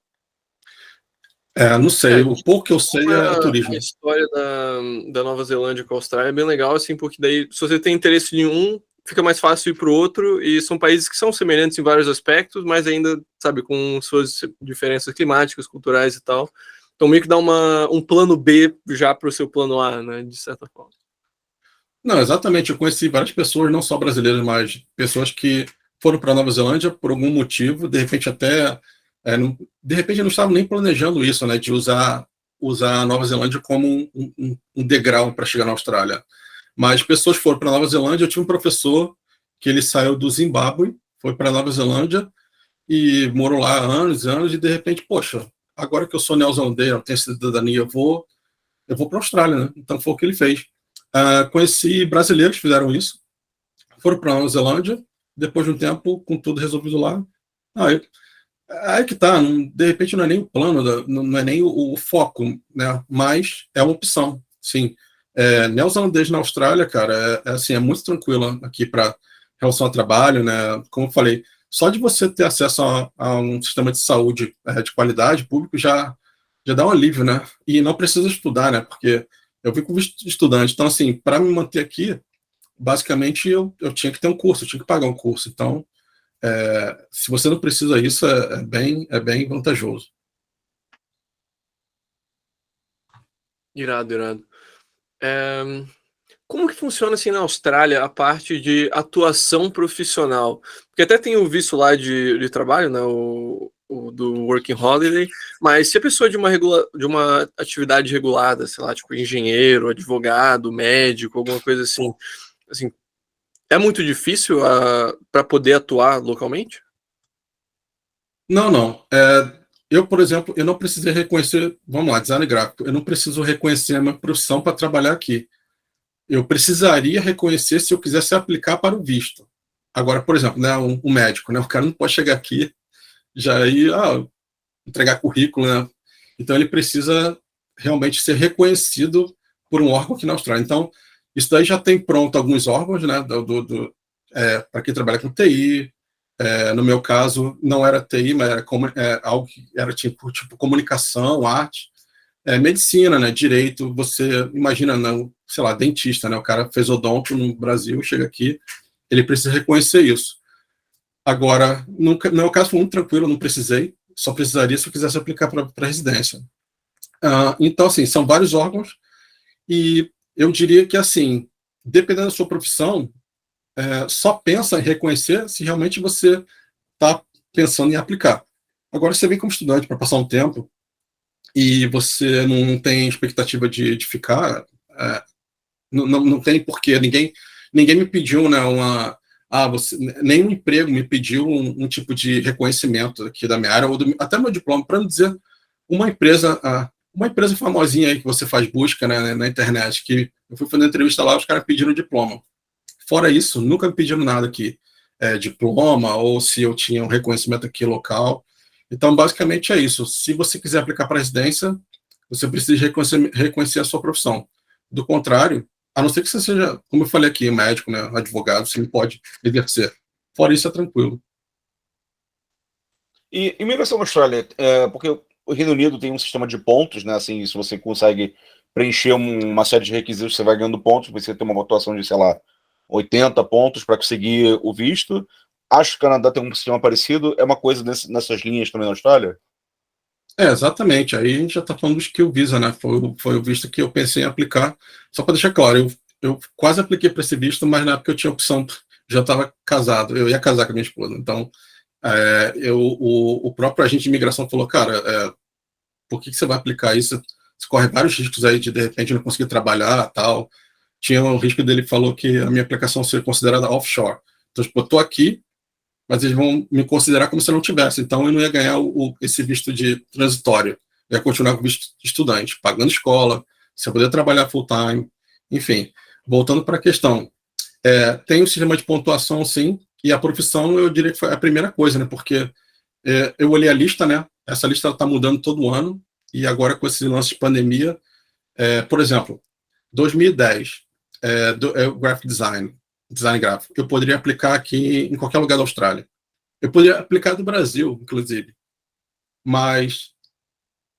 Não sei, o pouco que eu sei é turismo. A história da Nova Zelândia com a Austrália é bem legal, assim, porque daí, se você tem interesse em um, fica mais fácil ir para o outro, e são países que são semelhantes em vários aspectos, mas ainda, sabe, com suas diferenças climáticas, culturais e tal. Então, meio que dá um plano B já para o seu plano A, né, de certa forma. Não, exatamente. Eu conheci várias pessoas, não só brasileiras, mas pessoas que foram para a Nova Zelândia por algum motivo, de repente até, de repente não estavam nem planejando isso, né, de usar a Nova Zelândia como um degrau para chegar na Austrália. Mas pessoas foram para a Nova Zelândia. Eu tive um professor que ele saiu do Zimbábue, foi para a Nova Zelândia e morou lá anos e anos, e de repente, poxa, agora que eu sou neozelandês, eu tenho cidadania, eu vou para a Austrália, né? Então foi o que ele fez. Conheci brasileiros que fizeram isso, foram para a Nova Zelândia, depois de um tempo, com tudo resolvido lá. Aí que tá, de repente não é nem o plano, não é nem o foco, né? Mas é uma opção, sim. Neozelandês na Austrália, cara, assim, é muito tranquilo aqui para relação ao trabalho, né? Como eu falei, só de você ter acesso a um sistema de saúde de qualidade público já dá um alívio, né? E não precisa estudar, né? Porque eu vim como estudante, então, assim, para me manter aqui, basicamente eu tinha que ter um curso, eu tinha que pagar um curso. Então, se você não precisa disso, é bem vantajoso. Irado, irado. Como que funciona assim na Austrália a parte de atuação profissional? Porque até tem o visto lá de trabalho, né, o do Working Holiday, mas se a pessoa é de uma atividade regulada, sei lá, tipo engenheiro, advogado, médico, alguma coisa assim, é muito difícil para poder atuar localmente? Não. Eu, por exemplo, eu não precisei reconhecer, vamos lá, design gráfico, eu não preciso reconhecer a minha profissão para trabalhar aqui. Eu precisaria reconhecer se eu quisesse aplicar para o visto. Agora, por exemplo, né, um médico, né, o cara não pode chegar aqui já ir entregar currículo, né? Então ele precisa realmente ser reconhecido por um órgão aqui na Austrália. Então, isso daí já tem pronto alguns órgãos, né, para quem trabalha com TI. No meu caso, não era TI, mas era algo que era tipo comunicação, arte, medicina, né, direito. Você imagina, não, sei lá, dentista, né, o cara fez odonto no Brasil, chega aqui, ele precisa reconhecer isso. Agora, no meu caso foi muito tranquilo, não precisei, só precisaria se eu quisesse aplicar para residência. Então, assim, são vários órgãos, e eu diria que, assim, dependendo da sua profissão, só pensa em reconhecer se realmente você está pensando em aplicar. Agora, você vem como estudante para passar um tempo e você não tem expectativa de ficar, não tem porquê. Ninguém me pediu, né, nenhum emprego me pediu um tipo de reconhecimento aqui da minha área, ou até meu diploma, para não dizer uma empresa famosinha aí que você faz busca, né, na internet, que eu fui fazer entrevista lá, os caras pediram diploma. Fora isso, nunca me pediram nada aqui, diploma, ou se eu tinha um reconhecimento aqui local. Então, basicamente é isso. Se você quiser aplicar para residência, você precisa reconhecer a sua profissão. Do contrário, a não ser que você seja, como eu falei aqui, médico, né, advogado, você não pode exercer. Fora isso, é tranquilo. E imigração na Austrália, porque o Reino Unido tem um sistema de pontos, né? Assim, se você consegue preencher uma série de requisitos, você vai ganhando pontos, você tem uma pontuação de, sei lá, 80 pontos para conseguir o visto. Acho que o Canadá tem um sistema parecido. É uma coisa nessas linhas também na Austrália? Exatamente. Aí a gente já está falando do Skill Visa, né? Foi o visto que eu pensei em aplicar. Só para deixar claro, eu quase apliquei para esse visto, mas na época eu tinha opção, já estava casado, eu ia casar com a minha esposa. Então, o próprio agente de imigração falou, cara, por que você vai aplicar isso? Você corre vários riscos aí de repente não conseguir trabalhar, tal. Tinha um risco dele, falou que a minha aplicação seria considerada offshore. Então, tipo, eu estou aqui, mas eles vão me considerar como se eu não tivesse. Então, eu não ia ganhar esse visto de transitório. Eu ia continuar com visto de estudante, pagando escola, você poder trabalhar full time, enfim. Voltando para a questão, tem um sistema de pontuação, sim, e a profissão, eu diria que foi a primeira coisa, né? Porque eu olhei a lista, né? Essa lista está mudando todo ano, e agora com esse lance de pandemia, por exemplo, 2010, o graphic design gráfico, eu poderia aplicar aqui em qualquer lugar da Austrália. Eu poderia aplicar do Brasil, inclusive. Mas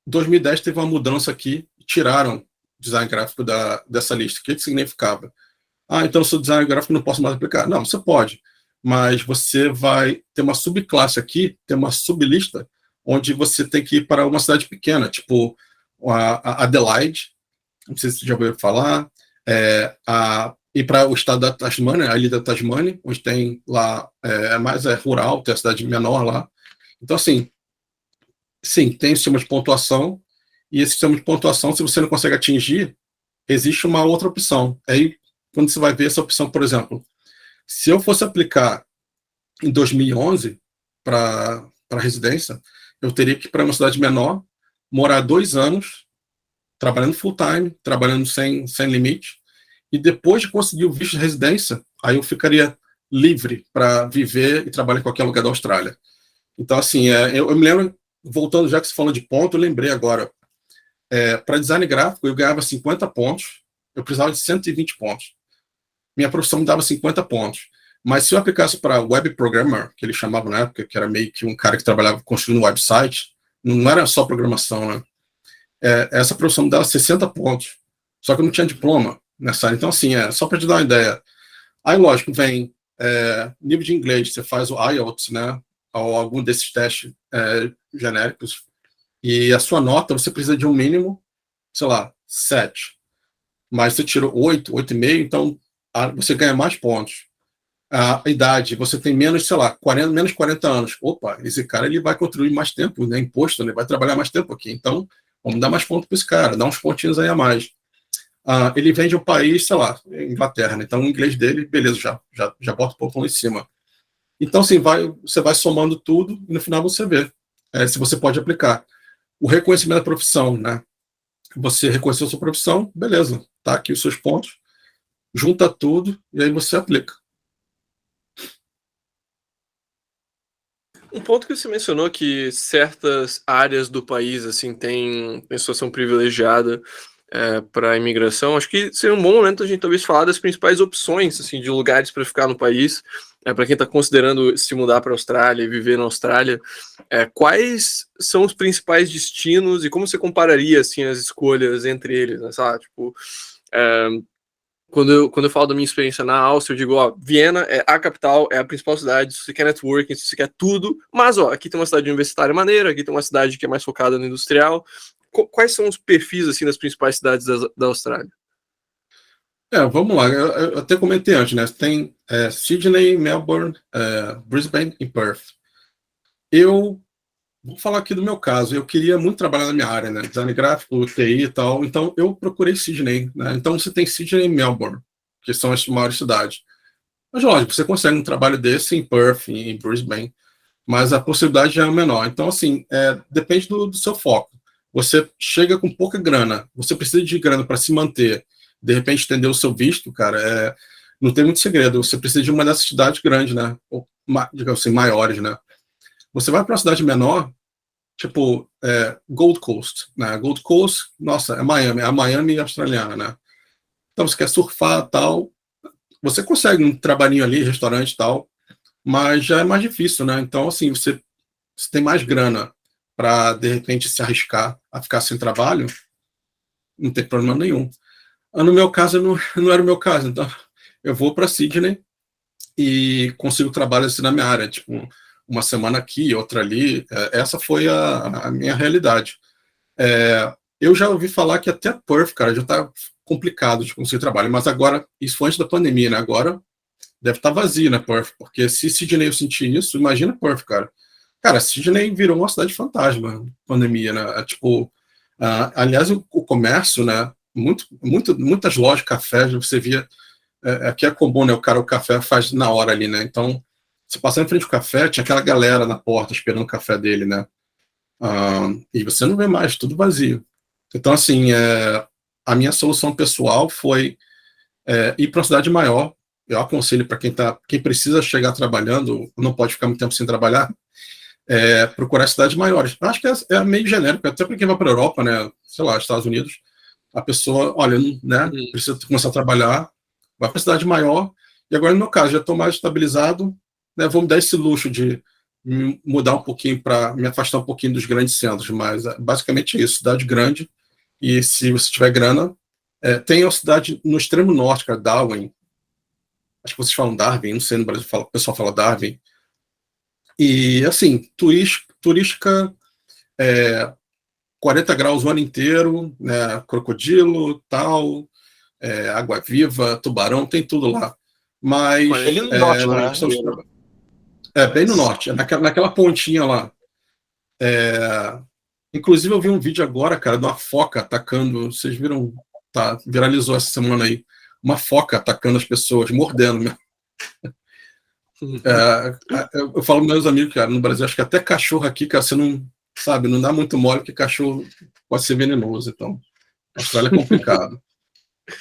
2010 teve uma mudança aqui, tiraram design gráfico dessa lista. O que significava? Então eu sou designer gráfico, não posso mais aplicar. Não, você pode, mas você vai ter uma subclasse aqui, ter uma sublista, onde você tem que ir para uma cidade pequena, tipo a Adelaide, não sei se você já ouviu falar, ir para o estado da Tasmânia, a ilha da Tasmânia, onde tem lá, mais rural, tem a cidade menor lá. Então, assim, sim, tem sistema de pontuação, e esse sistema de pontuação, se você não consegue atingir, existe uma outra opção. Aí, quando você vai ver essa opção, por exemplo, se eu fosse aplicar em 2011 para residência, eu teria que ir para uma cidade menor, morar 2 anos, trabalhando full time, trabalhando sem limite, e depois de conseguir o visto de residência, aí eu ficaria livre para viver e trabalhar em qualquer lugar da Austrália. Então, assim, eu me lembro, voltando já que você falou de ponto, eu lembrei agora, para design gráfico, eu ganhava 50 pontos, eu precisava de 120 pontos. Minha profissão me dava 50 pontos. Mas se eu aplicasse para web programmer, que eles chamavam na época, que era meio que um cara que trabalhava construindo um website, não era só programação, né? Essa profissão me dava 60 pontos. Só que eu não tinha diploma nessa área. Então, assim, só para te dar uma ideia. Aí, lógico, vem nível de inglês, você faz o IELTS, né? Ou algum desses testes genéricos. E a sua nota, você precisa de um mínimo, sei lá, 7. Mas você tirou 8, 8,5, então você ganha mais pontos. A idade, você tem menos, sei lá, menos 40 anos. Opa, esse cara ele vai contribuir mais tempo, né? Imposto, né? Vai trabalhar mais tempo aqui. Então, vamos dar mais pontos para esse cara, dar uns pontinhos aí a mais. Ele vem de um país, sei lá, Inglaterra, né? Então o inglês dele, beleza, já bota um pouco lá em cima. Então, assim, você vai somando tudo e no final você vê se você pode aplicar. O reconhecimento da profissão, né? Você reconheceu a sua profissão, beleza, tá aqui os seus pontos, junta tudo e aí você aplica. Um ponto que você mencionou que certas áreas do país assim têm situação privilegiada para a imigração, acho que seria um bom momento a gente talvez falar das principais opções assim de lugares para ficar no país, para quem está considerando se mudar para a Austrália e viver na Austrália. Quais são os principais destinos e como você compararia assim as escolhas entre eles, né, sabe? Tipo, quando eu falo da minha experiência na Áustria, eu digo, Viena é a capital, é a principal cidade, se você quer networking, se você quer tudo, mas, aqui tem uma cidade universitária maneira, aqui tem uma cidade que é mais focada no industrial. Quais são os perfis, assim, das principais cidades da Austrália? Vamos lá, eu até comentei antes, né? Tem Sydney, Melbourne, Brisbane e Perth. Eu vou falar aqui do meu caso, eu queria muito trabalhar na minha área, né? Design gráfico, TI e tal, então eu procurei Sydney, né? Então você tem Sydney e Melbourne, que são as maiores cidades. Mas lógico, você consegue um trabalho desse em Perth, em Brisbane, mas a possibilidade já é menor. Então, assim, depende do seu foco. Você chega com pouca grana, você precisa de grana para se manter, de repente estender o seu visto, cara, não tem muito segredo, você precisa de uma dessas cidades grandes, né? Ou, digamos assim, maiores, né? Você vai para uma cidade menor, tipo Gold Coast, né? Gold Coast, nossa, é a Miami australiana, né? Então você quer surfar tal, você consegue um trabalhinho ali, restaurante e tal, mas já é mais difícil, né? Então, assim, você tem mais grana para, de repente, se arriscar a ficar sem trabalho, não tem problema nenhum. No meu caso, não era o meu caso, então eu vou para Sydney e consigo trabalho assim na minha área, tipo, uma semana aqui, outra ali. Essa foi a minha realidade. Eu já ouvi falar que até Perth, cara, já está complicado de conseguir trabalho. Mas agora, isso foi antes da pandemia, né? Agora deve estar vazio, né, Perth? Porque se Sydney eu sentir isso, imagina Perth, cara. Cara, Sydney virou uma cidade fantasma, pandemia, né? Tipo, aliás, o comércio, né? Muitas lojas de café, você via, aqui é comum, né? O café faz na hora ali, né? Então, você passar em frente ao café, tinha aquela galera na porta esperando o café dele, né? E você não vê mais, tudo vazio. Então, assim, a minha solução pessoal foi ir para uma cidade maior. Eu aconselho para quem precisa chegar trabalhando, não pode ficar muito tempo sem trabalhar, procurar cidades maiores. Acho que é meio genérico, até para quem vai para a Europa, né? Sei lá, Estados Unidos, a pessoa, olha, né? Precisa começar a trabalhar, vai para cidade maior. E agora, no meu caso, já estou mais estabilizado, né? Vou me dar esse luxo de mudar um pouquinho para me afastar um pouquinho dos grandes centros, mas basicamente é isso, cidade grande. E se você tiver grana, tem uma cidade no extremo norte, cara, Darwin. Acho que vocês falam Darwin, não sei, no Brasil o pessoal fala Darwin. E, assim, turística, 40 graus o ano inteiro, né, crocodilo, tal, água-viva, tubarão, tem tudo lá. Mas, Ele no norte, né? bem no norte, naquela pontinha lá. Inclusive, eu vi um vídeo agora, cara, de uma foca atacando. Vocês viram? Tá, viralizou essa semana aí. Uma foca atacando as pessoas, mordendo, né? Eu falo para meus amigos, cara, no Brasil, acho que até cachorro aqui, cara, você não sabe, não dá muito mole, porque cachorro pode ser venenoso. Então, a Austrália é complicado.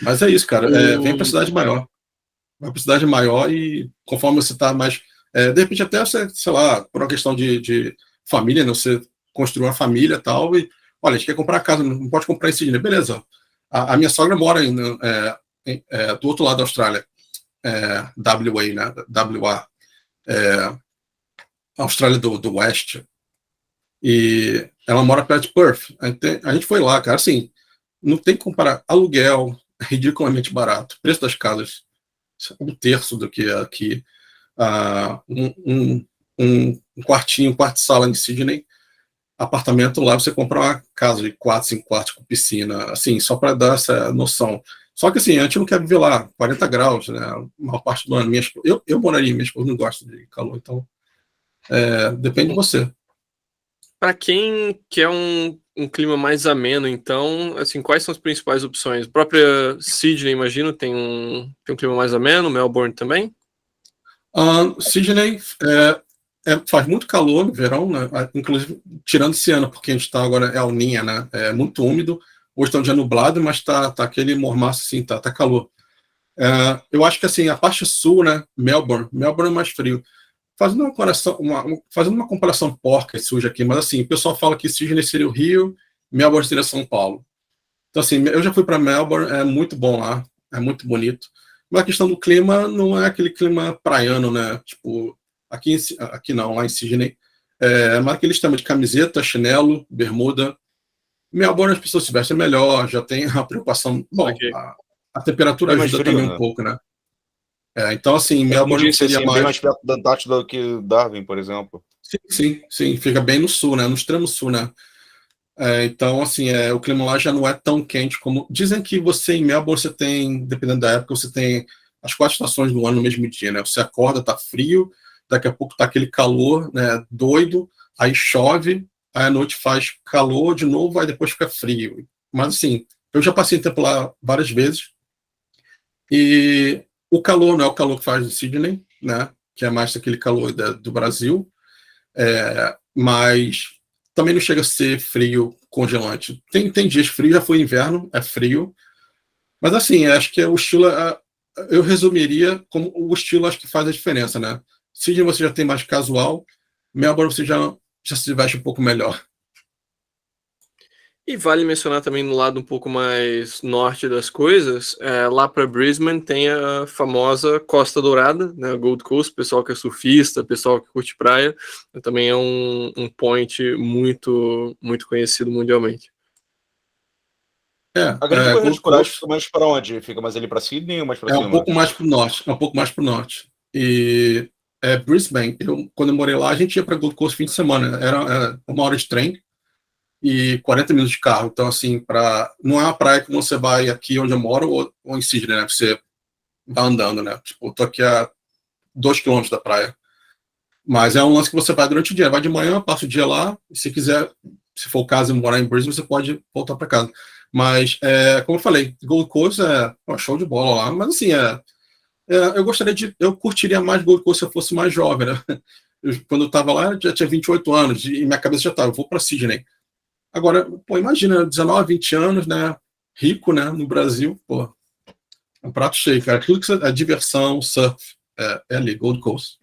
Mas é isso, cara. Vem para cidade maior. Vai para cidade maior e conforme você está mais. De repente, até você, sei lá, por uma questão de família, né? Você construir uma família e tal, e olha, a gente quer comprar casa, não pode comprar em Sydney. Beleza. A minha sogra mora do outro lado da Austrália. WA, né? WA. Austrália do Oeste. E ela mora perto de Perth. A gente foi lá, cara. Assim, não tem que comparar. Aluguel é ridiculamente barato. Preço das casas um terço do que é aqui. Um quartinho, um quarto de sala em Sydney. Apartamento lá, você compra uma casa de 4, 5 quartos com piscina, assim, só para dar essa noção. Só que assim, a gente não quer viver lá, 40 graus, né? A maior parte do ano. Eu moraria, minha esposa não gosta de calor, então depende de você. Para quem quer um clima mais ameno, então, assim, quais são as principais opções? A própria Sydney, imagino, tem um clima mais ameno, Melbourne também? Sydney faz muito calor no verão, né? Inclusive tirando esse ano, porque a gente está agora El Niño, né? É muito úmido. Hoje está um dia nublado, mas tá aquele mormaço assim, tá calor. Eu acho que assim, a parte sul, né? Melbourne é mais frio. Fazendo uma comparação porca e suja aqui, mas assim, o pessoal fala que Sydney seria o Rio, Melbourne seria São Paulo. Então assim, eu já fui para Melbourne, é muito bom lá, é muito bonito. Mas a questão do clima não é aquele clima praiano, né? Tipo, aqui não, lá em Sydney. Mas aquele sistema de camiseta, chinelo, bermuda. Melbourne as pessoas se vestem melhor, já tem a preocupação. Bom, Okay. a temperatura ajuda também um pouco, né? Então, assim, Melbourne seria bem mais perto da Antártida do que Darwin, por exemplo. Sim, fica bem no sul, né? No extremo sul, né? Então, assim, o clima lá já não é tão quente como... Dizem que você em Melbourne, você tem, dependendo da época, você tem as 4 estações do ano no mesmo dia, né? Você acorda, tá frio, daqui a pouco tá aquele calor, né, doido, aí chove, aí à noite faz calor de novo, aí depois fica frio. Mas, assim, eu já passei tempo lá várias vezes, e o calor não é o calor que faz em Sydney, né? Que é mais aquele calor do Brasil, mas também não chega a ser frio congelante. Tem dias frios, já foi inverno, é frio. Mas assim, acho que o estilo, eu resumiria como o estilo, acho que faz a diferença, né? Sydney você já tem mais casual, Melbourne você já se veste um pouco melhor. E vale mencionar também no lado um pouco mais norte das coisas, lá para Brisbane tem a famosa Costa Dourada, né, Gold Coast, pessoal que é surfista, pessoal que curte praia, também é um point muito, muito conhecido mundialmente. A grande corrida de coragem fica mais para onde? Fica mais ali para Sydney ou mais para cima? Um pouco mais para o norte, E Brisbane, quando eu morei lá, a gente ia para Gold Coast fim de semana, era 1 hora de trem, e 40 minutos de carro. Então, assim, não é uma praia que você vai aqui onde eu moro ou em Sydney, né? Você vai andando, né? Tipo, eu tô aqui a 2 quilômetros da praia. Mas é um lance que você vai durante o dia. Vai de manhã, passa o dia lá, e se quiser, se for o caso, morar em Brisbane, você pode voltar para casa. Mas, como eu falei, Gold Coast é show de bola lá. Mas, assim, eu curtiria mais Gold Coast se eu fosse mais jovem, né? Quando eu estava lá, eu já tinha 28 anos, e minha cabeça já estava, eu vou para Sydney. Agora, pô, imagina, 19, 20 anos, né? Rico, né? No Brasil, pô, um prato cheio, cara. Aquilo que a diversão, surf, é ali, Gold Coast.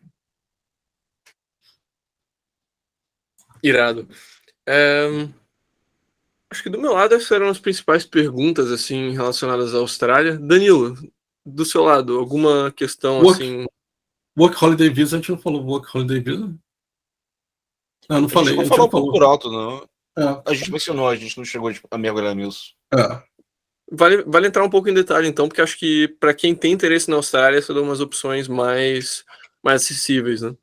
Irado. Acho que do meu lado essas eram as principais perguntas assim relacionadas à Austrália. Danilo, do seu lado, alguma questão assim? Work Holiday Visa, a gente não falou Work Holiday Visa? Ah, não A falei, gente a gente falou não um pouco falou. por alto, não. É, A gente mencionou, a gente não chegou a mergulhar nisso. Vale entrar um pouco em detalhe, então, porque acho que para quem tem interesse na Austrália, essas são umas opções mais acessíveis, né?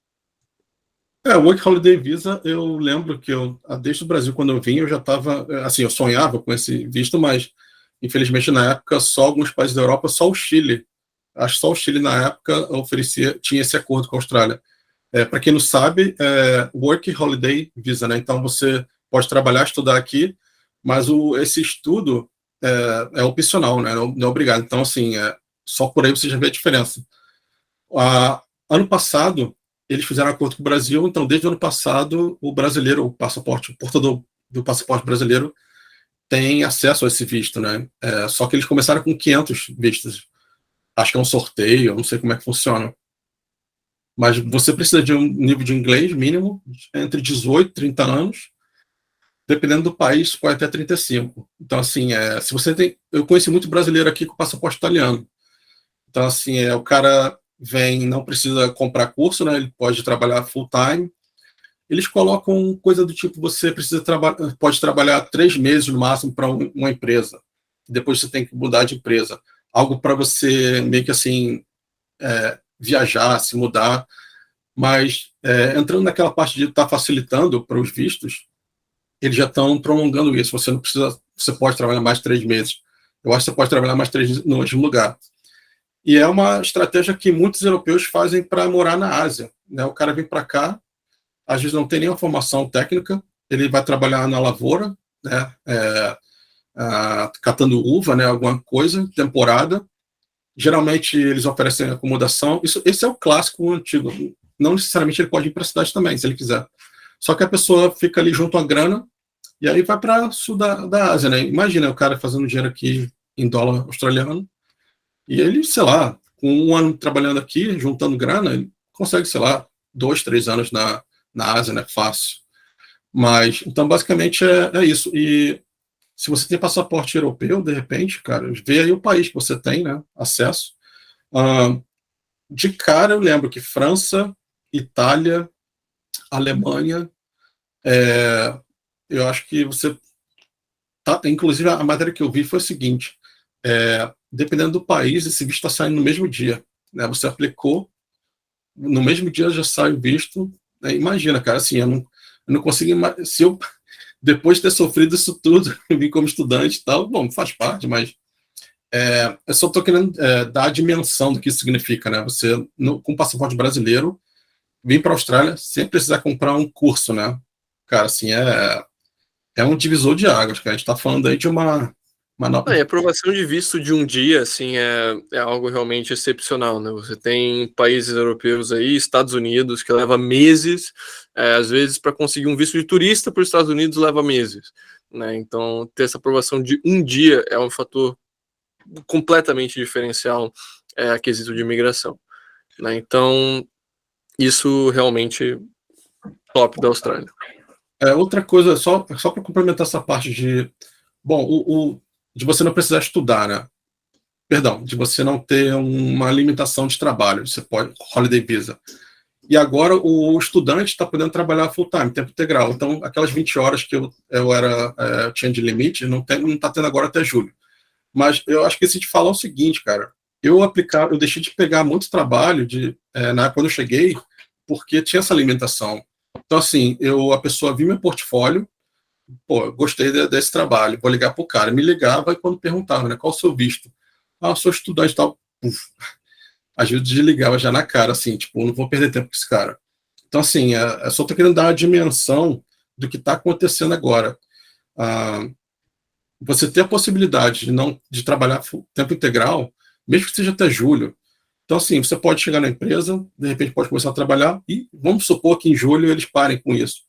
Work Holiday Visa, eu lembro que desde o Brasil, quando eu vim, eu já estava, assim, eu sonhava com esse visto, mas, infelizmente, na época, só alguns países da Europa, só o Chile, acho que só o Chile, na época, tinha esse acordo com a Austrália. Para quem não sabe, Work Holiday Visa, né? Então, você pode trabalhar, estudar aqui, mas esse estudo é opcional, né? Não é obrigado. Então, assim, só por aí você já vê a diferença. Ano passado, eles fizeram acordo com o Brasil, então desde o ano passado o brasileiro, o portador do passaporte brasileiro tem acesso a esse visto, né? Só que eles começaram com 500 vistos. Acho que é um sorteio, não sei como é que funciona. Mas você precisa de um nível de inglês mínimo entre 18 e 30 anos, dependendo do país, pode até 35. Então, assim, se você tem. Eu conheci muito brasileiro aqui com passaporte italiano. Então, assim, o cara vem, não precisa comprar curso, né? Ele pode trabalhar full time. Eles colocam coisa do tipo: você pode trabalhar 3 meses no máximo para uma empresa. Depois você tem que mudar de empresa. Algo para você meio que assim viajar, se mudar. Mas entrando naquela parte de estar facilitando para os vistos, eles já estão prolongando isso. Você não precisa, você pode trabalhar mais 3 meses. Eu acho que você pode trabalhar mais 3 no mesmo lugar. E é uma estratégia que muitos europeus fazem para morar na Ásia, né? O cara vem para cá, às vezes não tem nenhuma formação técnica, ele vai trabalhar na lavoura, né? Catando uva, né? Alguma coisa, temporada. Geralmente eles oferecem acomodação. Esse é o clássico antigo. Não necessariamente ele pode ir para a cidade também, se ele quiser. Só que a pessoa fica ali junto à grana e aí vai para o sul da Ásia, né? Imagina o cara fazendo dinheiro aqui em dólar australiano e ele, sei lá, com 1 ano trabalhando aqui, juntando grana, ele consegue, sei lá, 2, 3 anos na Ásia, né? Fácil. Mas, então, basicamente é isso. E se você tem passaporte europeu, de repente, cara, vê aí o país que você tem, né? Acesso. De cara, eu lembro que França, Itália, Alemanha, eu acho que você inclusive a matéria que eu vi foi o seguinte: dependendo do país, esse visto está saindo no mesmo dia, né? Você aplicou, no mesmo dia já sai o visto, né? Imagina, cara, assim, eu não consigo se eu depois de ter sofrido isso tudo, vim como estudante e tal, bom, faz parte, mas eu só estou querendo dar a dimensão do que isso significa, né? Você, com passaporte brasileiro, vir para a Austrália sem precisar comprar um curso, né? Cara, assim, é um divisor de águas, cara. A gente está falando aí de uma E a aprovação de visto de um dia, assim, é algo realmente excepcional, né? Você tem países europeus aí, Estados Unidos, que leva meses, às vezes para conseguir um visto de turista para os Estados Unidos leva meses, né? Então, ter essa aprovação de um dia é um fator completamente diferencial a quesito de imigração, né? Então, isso realmente top da Austrália. Outra coisa, só para complementar essa parte de, bom, de você não precisar estudar, né? Perdão, de você não ter uma limitação de trabalho, você pode, Holiday Visa. E agora o estudante está podendo trabalhar full time, tempo integral. Então, aquelas 20 horas que eu tinha de limite, não está tendo agora até julho. Mas eu acho que se te falar o seguinte, cara, eu deixei de pegar muito trabalho quando eu cheguei, porque tinha essa limitação. Então, assim, a pessoa viu meu portfólio, pô, eu gostei desse trabalho, vou ligar pro cara. Me ligava e quando perguntava, né, qual o seu visto? Ah, eu sou estudante e tal. Puf, às vezes desligava já na cara, assim, tipo, não vou perder tempo com esse cara. Então, assim, eu só tô querendo dar uma dimensão do que está acontecendo agora. Ah, você ter a possibilidade de trabalhar tempo integral, mesmo que seja até julho. Então, assim, você pode chegar na empresa, de repente pode começar a trabalhar e vamos supor que em julho eles parem com isso.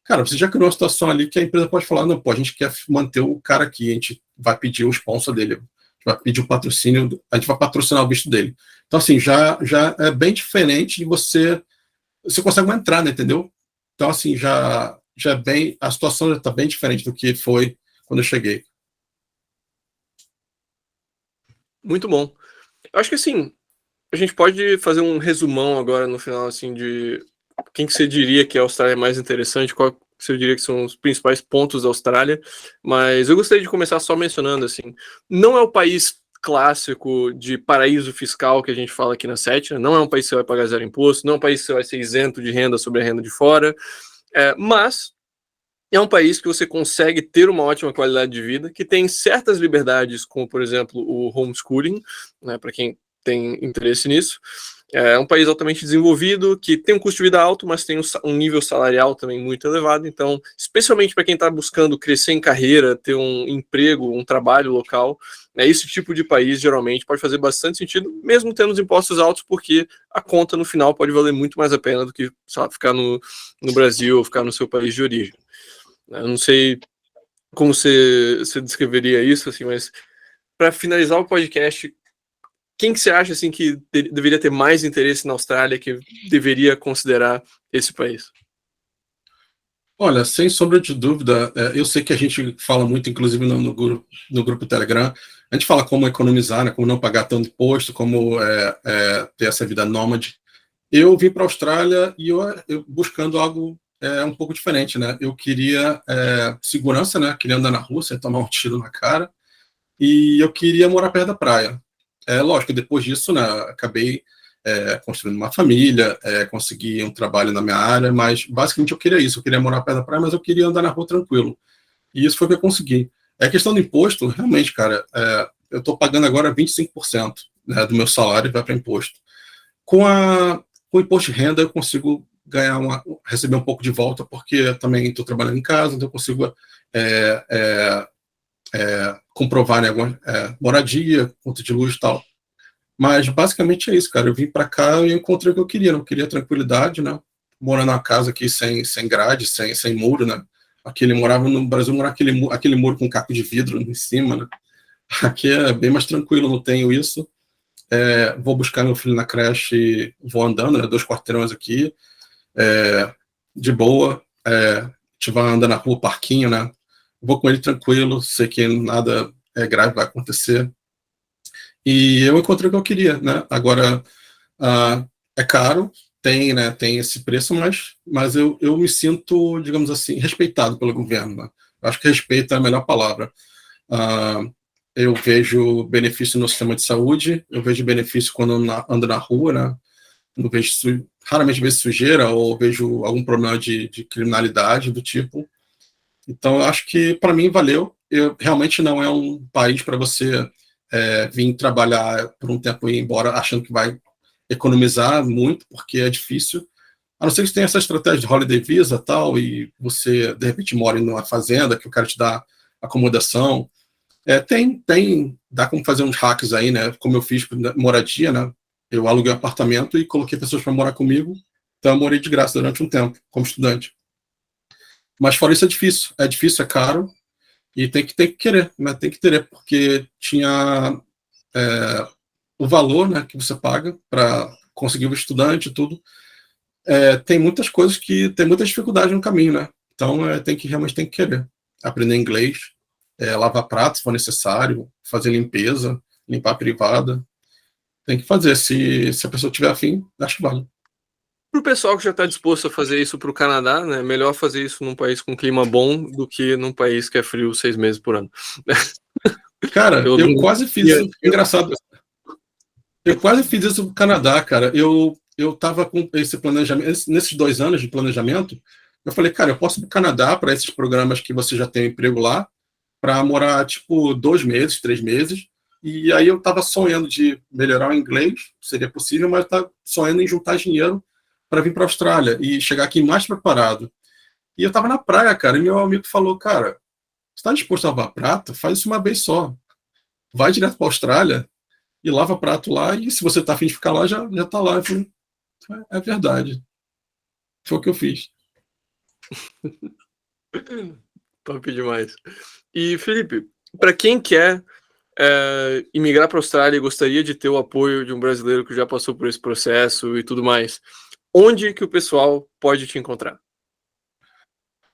Cara, você já criou uma situação ali que a empresa pode falar, não, pô, a gente quer manter o cara aqui, a gente vai pedir o sponsor dele, a gente vai pedir o patrocínio, a gente vai patrocinar o visto dele. Então, assim, já é bem diferente de você consegue entrar, né, entendeu? Então, assim, já é bem, a situação já está bem diferente do que foi quando eu cheguei. Muito bom. Eu acho que assim, a gente pode fazer um resumão agora no final, assim, de quem que você diria que a Austrália é mais interessante, qual que você diria que são os principais pontos da Austrália, mas eu gostaria de começar só mencionando, assim, não é o país clássico de paraíso fiscal que a gente fala aqui na SET, né? Não é um país que você vai pagar zero imposto, não é um país que você vai ser isento de renda sobre a renda de fora, mas é um país que você consegue ter uma ótima qualidade de vida, que tem certas liberdades, como, por exemplo, o homeschooling, né, para quem tem interesse nisso. É um país altamente desenvolvido, que tem um custo de vida alto, mas tem um nível salarial também muito elevado. Então, especialmente para quem está buscando crescer em carreira, ter um emprego, um trabalho local, né, esse tipo de país geralmente pode fazer bastante sentido, mesmo tendo os impostos altos, porque a conta no final pode valer muito mais a pena do que, sabe, ficar no Brasil ou ficar no seu país de origem. Eu não sei como você descreveria isso, assim, mas para finalizar o podcast, quem que você acha assim que deveria ter mais interesse na Austrália, que deveria considerar esse país? Olha, sem sombra de dúvida, eu sei que a gente fala muito, inclusive no grupo Telegram, a gente fala como economizar, né, como não pagar tanto imposto, como ter essa vida nômade. Eu vim para a Austrália e eu buscando algo um pouco diferente, né? Eu queria segurança, né? Queria andar na rua sem tomar um tiro na cara, e eu queria morar perto da praia. Lógico, depois disso, né, acabei construindo uma família, consegui um trabalho na minha área, mas basicamente eu queria isso, eu queria morar perto da praia, mas eu queria andar na rua tranquilo. E isso foi o que eu consegui. A questão do imposto, realmente, cara, eu estou pagando agora 25%, né, do meu salário vai para imposto. Com o imposto de renda eu consigo receber um pouco de volta, porque eu também estou trabalhando em casa, então eu consigo comprovar, né, moradia, conta de luz e tal. Mas basicamente é isso, cara. Eu vim para cá e encontrei o que eu queria. Não queria tranquilidade, né? Morando numa casa aqui sem grade, sem muro, né? Aqui morava no Brasil, morava aquele muro com caco de vidro em cima, né? Aqui é bem mais tranquilo, não tenho isso. Vou buscar meu filho na creche, vou andando, né? 2 quarteirões aqui, de boa. A gente vai andando na rua, parquinho, né? Vou com ele tranquilo, sei que nada grave vai acontecer. E eu encontrei o que eu queria, né? Agora, é caro, tem esse preço, mas eu me sinto, digamos assim, respeitado pelo governo, né? Acho que respeito é a melhor palavra. Eu vejo benefício no sistema de saúde, eu vejo benefício quando ando na rua, né? Não vejo, raramente vejo sujeira ou vejo algum problema de criminalidade do tipo. Então, eu acho que para mim valeu. Realmente não é um país para você vir trabalhar por um tempo e ir embora achando que vai economizar muito, porque é difícil. A não ser que você tenha essa estratégia de holiday visa tal, e você, de repente, mora em uma fazenda que o cara te dá acomodação. Dá como fazer uns hacks aí, né? Como eu fiz moradia, né? Eu aluguei um apartamento e coloquei pessoas para morar comigo. Então eu morei de graça durante um tempo, como estudante. Mas fora isso é difícil, é caro, e tem que querer, né? Tem que querer, porque tinha o valor, né, que você paga para conseguir o estudante e tudo. Tem muitas coisas tem muita dificuldade no caminho, né? Então realmente tem que querer. Aprender inglês, lavar pratos se for necessário, fazer limpeza, limpar a privada. Tem que fazer. Se a pessoa tiver afim, acho que vale. Para o pessoal que já está disposto a fazer isso para o Canadá, né? Melhor fazer isso num país com clima bom do que num país que é frio 6 meses por ano. Cara, eu quase fiz isso. Engraçado. Eu quase fiz isso no Canadá, cara. Eu tava com esse planejamento, nesses 2 anos de planejamento, Eu falei, cara, eu posso ir para o Canadá para esses programas que você já tem um emprego lá, para morar, tipo, 2 meses, 3 meses. E aí eu estava sonhando de melhorar o inglês, seria possível, mas estava sonhando em juntar dinheiro para vir para a Austrália e chegar aqui mais preparado. E eu estava na praia, cara, e meu amigo falou, cara, você está disposto a lavar prato? Faz isso uma vez só. Vai direto para a Austrália e lava prato lá, e se você está afim de ficar lá, já está lá. Eu falei, é verdade. Foi o que eu fiz. Top demais. E, Felipe, para quem quer imigrar para a Austrália e gostaria de ter o apoio de um brasileiro que já passou por esse processo e tudo mais, onde que o pessoal pode te encontrar?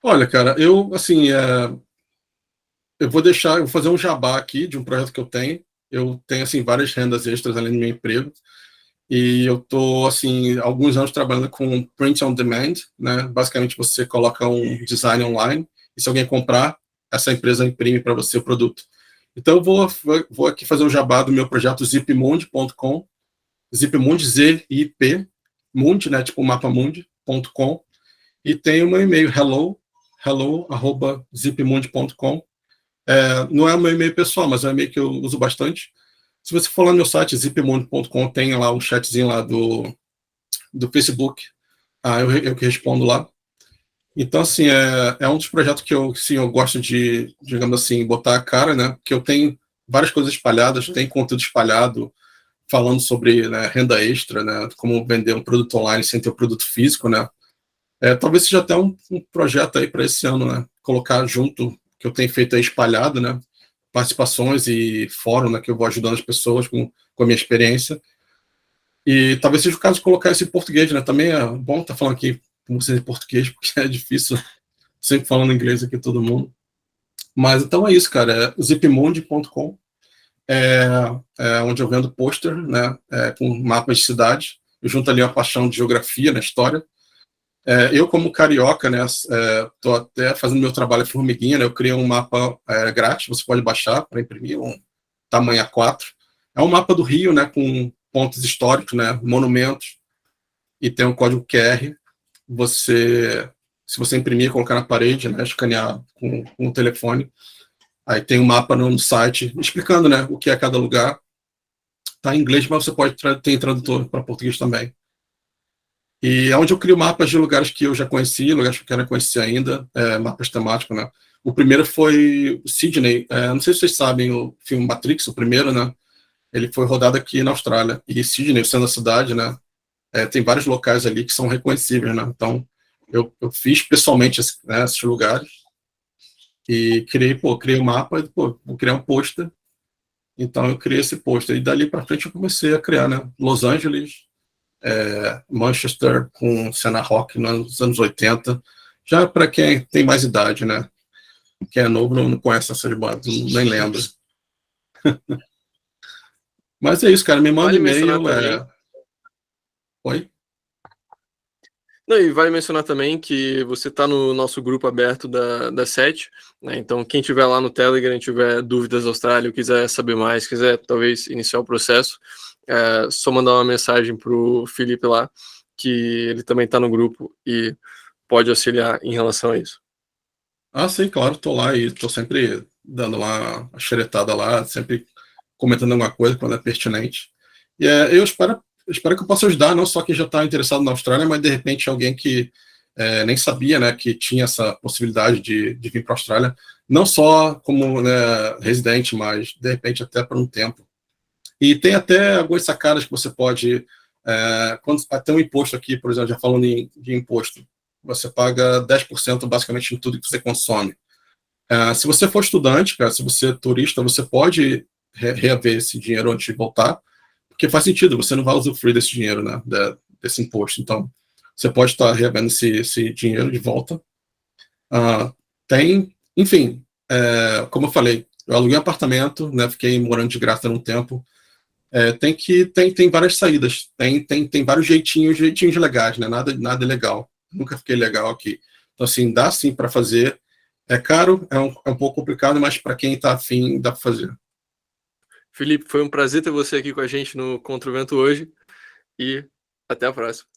Olha, cara, assim, eu vou fazer um jabá aqui de um projeto que eu tenho. Eu tenho, assim, várias rendas extras além do meu emprego. E eu estou, assim, há alguns anos trabalhando com print on demand, né? Basicamente, você coloca um design online e se alguém comprar, essa empresa imprime para você o produto. Então, eu vou aqui fazer um jabá do meu projeto zipmundi.com, Zipmundi, Z-I-P, Mundi, né? Tipo mapamundi.com. E tem o meu e-mail, hello@zipmundi.com. Não é o meu e-mail pessoal, mas é um e-mail que eu uso bastante. Se você for lá no meu site, zipmundi.com, tem lá um chatzinho lá do Facebook. Eu que respondo lá. Então, assim, é um dos projetos que eu gosto de, digamos assim, botar a cara, né? Porque eu tenho várias coisas espalhadas, tem conteúdo espalhado falando sobre, né, renda extra, né? Como vender um produto online sem ter o produto físico, né? Talvez seja até um projeto aí para esse ano, né? Colocar junto, que eu tenho feito aí espalhado, né? Participações e fórum, né? Que eu vou ajudando as pessoas com a minha experiência. E talvez seja o caso de colocar isso em português, né? Também é bom estar falando aqui com vocês em português, porque é difícil sempre falando inglês aqui todo mundo. Mas então é isso, cara. É zipmundi.com, é, onde eu vendo pôster, né? Com mapas de cidade. Eu junto ali uma paixão de geografia na história. Eu, como carioca, né, estou até fazendo meu trabalho formiguinha, né, eu criei um mapa grátis, você pode baixar para imprimir, um tamanho A4. É um mapa do Rio, né, com pontos históricos, né, monumentos, e tem um código QR. Se você imprimir, colocar na parede, né, escanear com o telefone, aí tem um mapa no site explicando, né, o que é cada lugar. Está em inglês, mas você pode ter tradutor para português também. E é onde eu crio mapas de lugares que eu já conheci, lugares que eu quero conhecer ainda, mapas temáticos, né? O primeiro foi Sydney. Não sei se vocês sabem, o filme Matrix, o primeiro, né? Ele foi rodado aqui na Austrália. E Sydney, sendo a cidade, né? Tem vários locais ali que são reconhecíveis, né? Então, eu fiz pessoalmente esses lugares e criei um mapa e, vou criar um pôster. Então, eu criei esse pôster. E dali para frente eu comecei a criar, né? Los Angeles, Manchester, com cena rock nos anos 80. Já para quem tem mais idade, né? Quem é novo não conhece essas bandas, nem lembra. Mas é isso, cara. Me manda Vale mencionar e-mail. também. Oi? Não, e vale mencionar também que você está no nosso grupo aberto da SET, né? Então, quem tiver lá no Telegram, tiver dúvidas da Austrália, quiser saber mais, quiser talvez iniciar o processo, só mandar uma mensagem para o Felipe lá, que ele também está no grupo e pode auxiliar em relação a isso. Sim, claro, tô lá e tô sempre dando lá a xeretada lá, sempre comentando alguma coisa quando é pertinente. E eu espero que eu possa ajudar, não só quem já está interessado na Austrália, mas de repente alguém que nem sabia, né, que tinha essa possibilidade de vir para a Austrália, não só como, né, residente, mas de repente até por um tempo. E tem até algumas sacadas que você pode, quando tem um imposto aqui, por exemplo, já falando de imposto, você paga 10% basicamente em tudo que você consome. Se você for estudante, cara, se você é turista, você pode reaver esse dinheiro antes de voltar, porque faz sentido, você não vai usufruir desse dinheiro, né, desse imposto. Então, você pode estar reavendo esse dinheiro de volta. Enfim, como eu falei, eu aluguei um apartamento, né, fiquei morando de graça por um tempo. Tem várias saídas, tem vários jeitinhos legais, né? Nada legal. Nunca fiquei legal aqui. Então, assim, dá sim para fazer. É caro, é um pouco complicado, mas para quem está afim, dá para fazer. Felipe, foi um prazer ter você aqui com a gente no Contra o Vento hoje e até a próxima.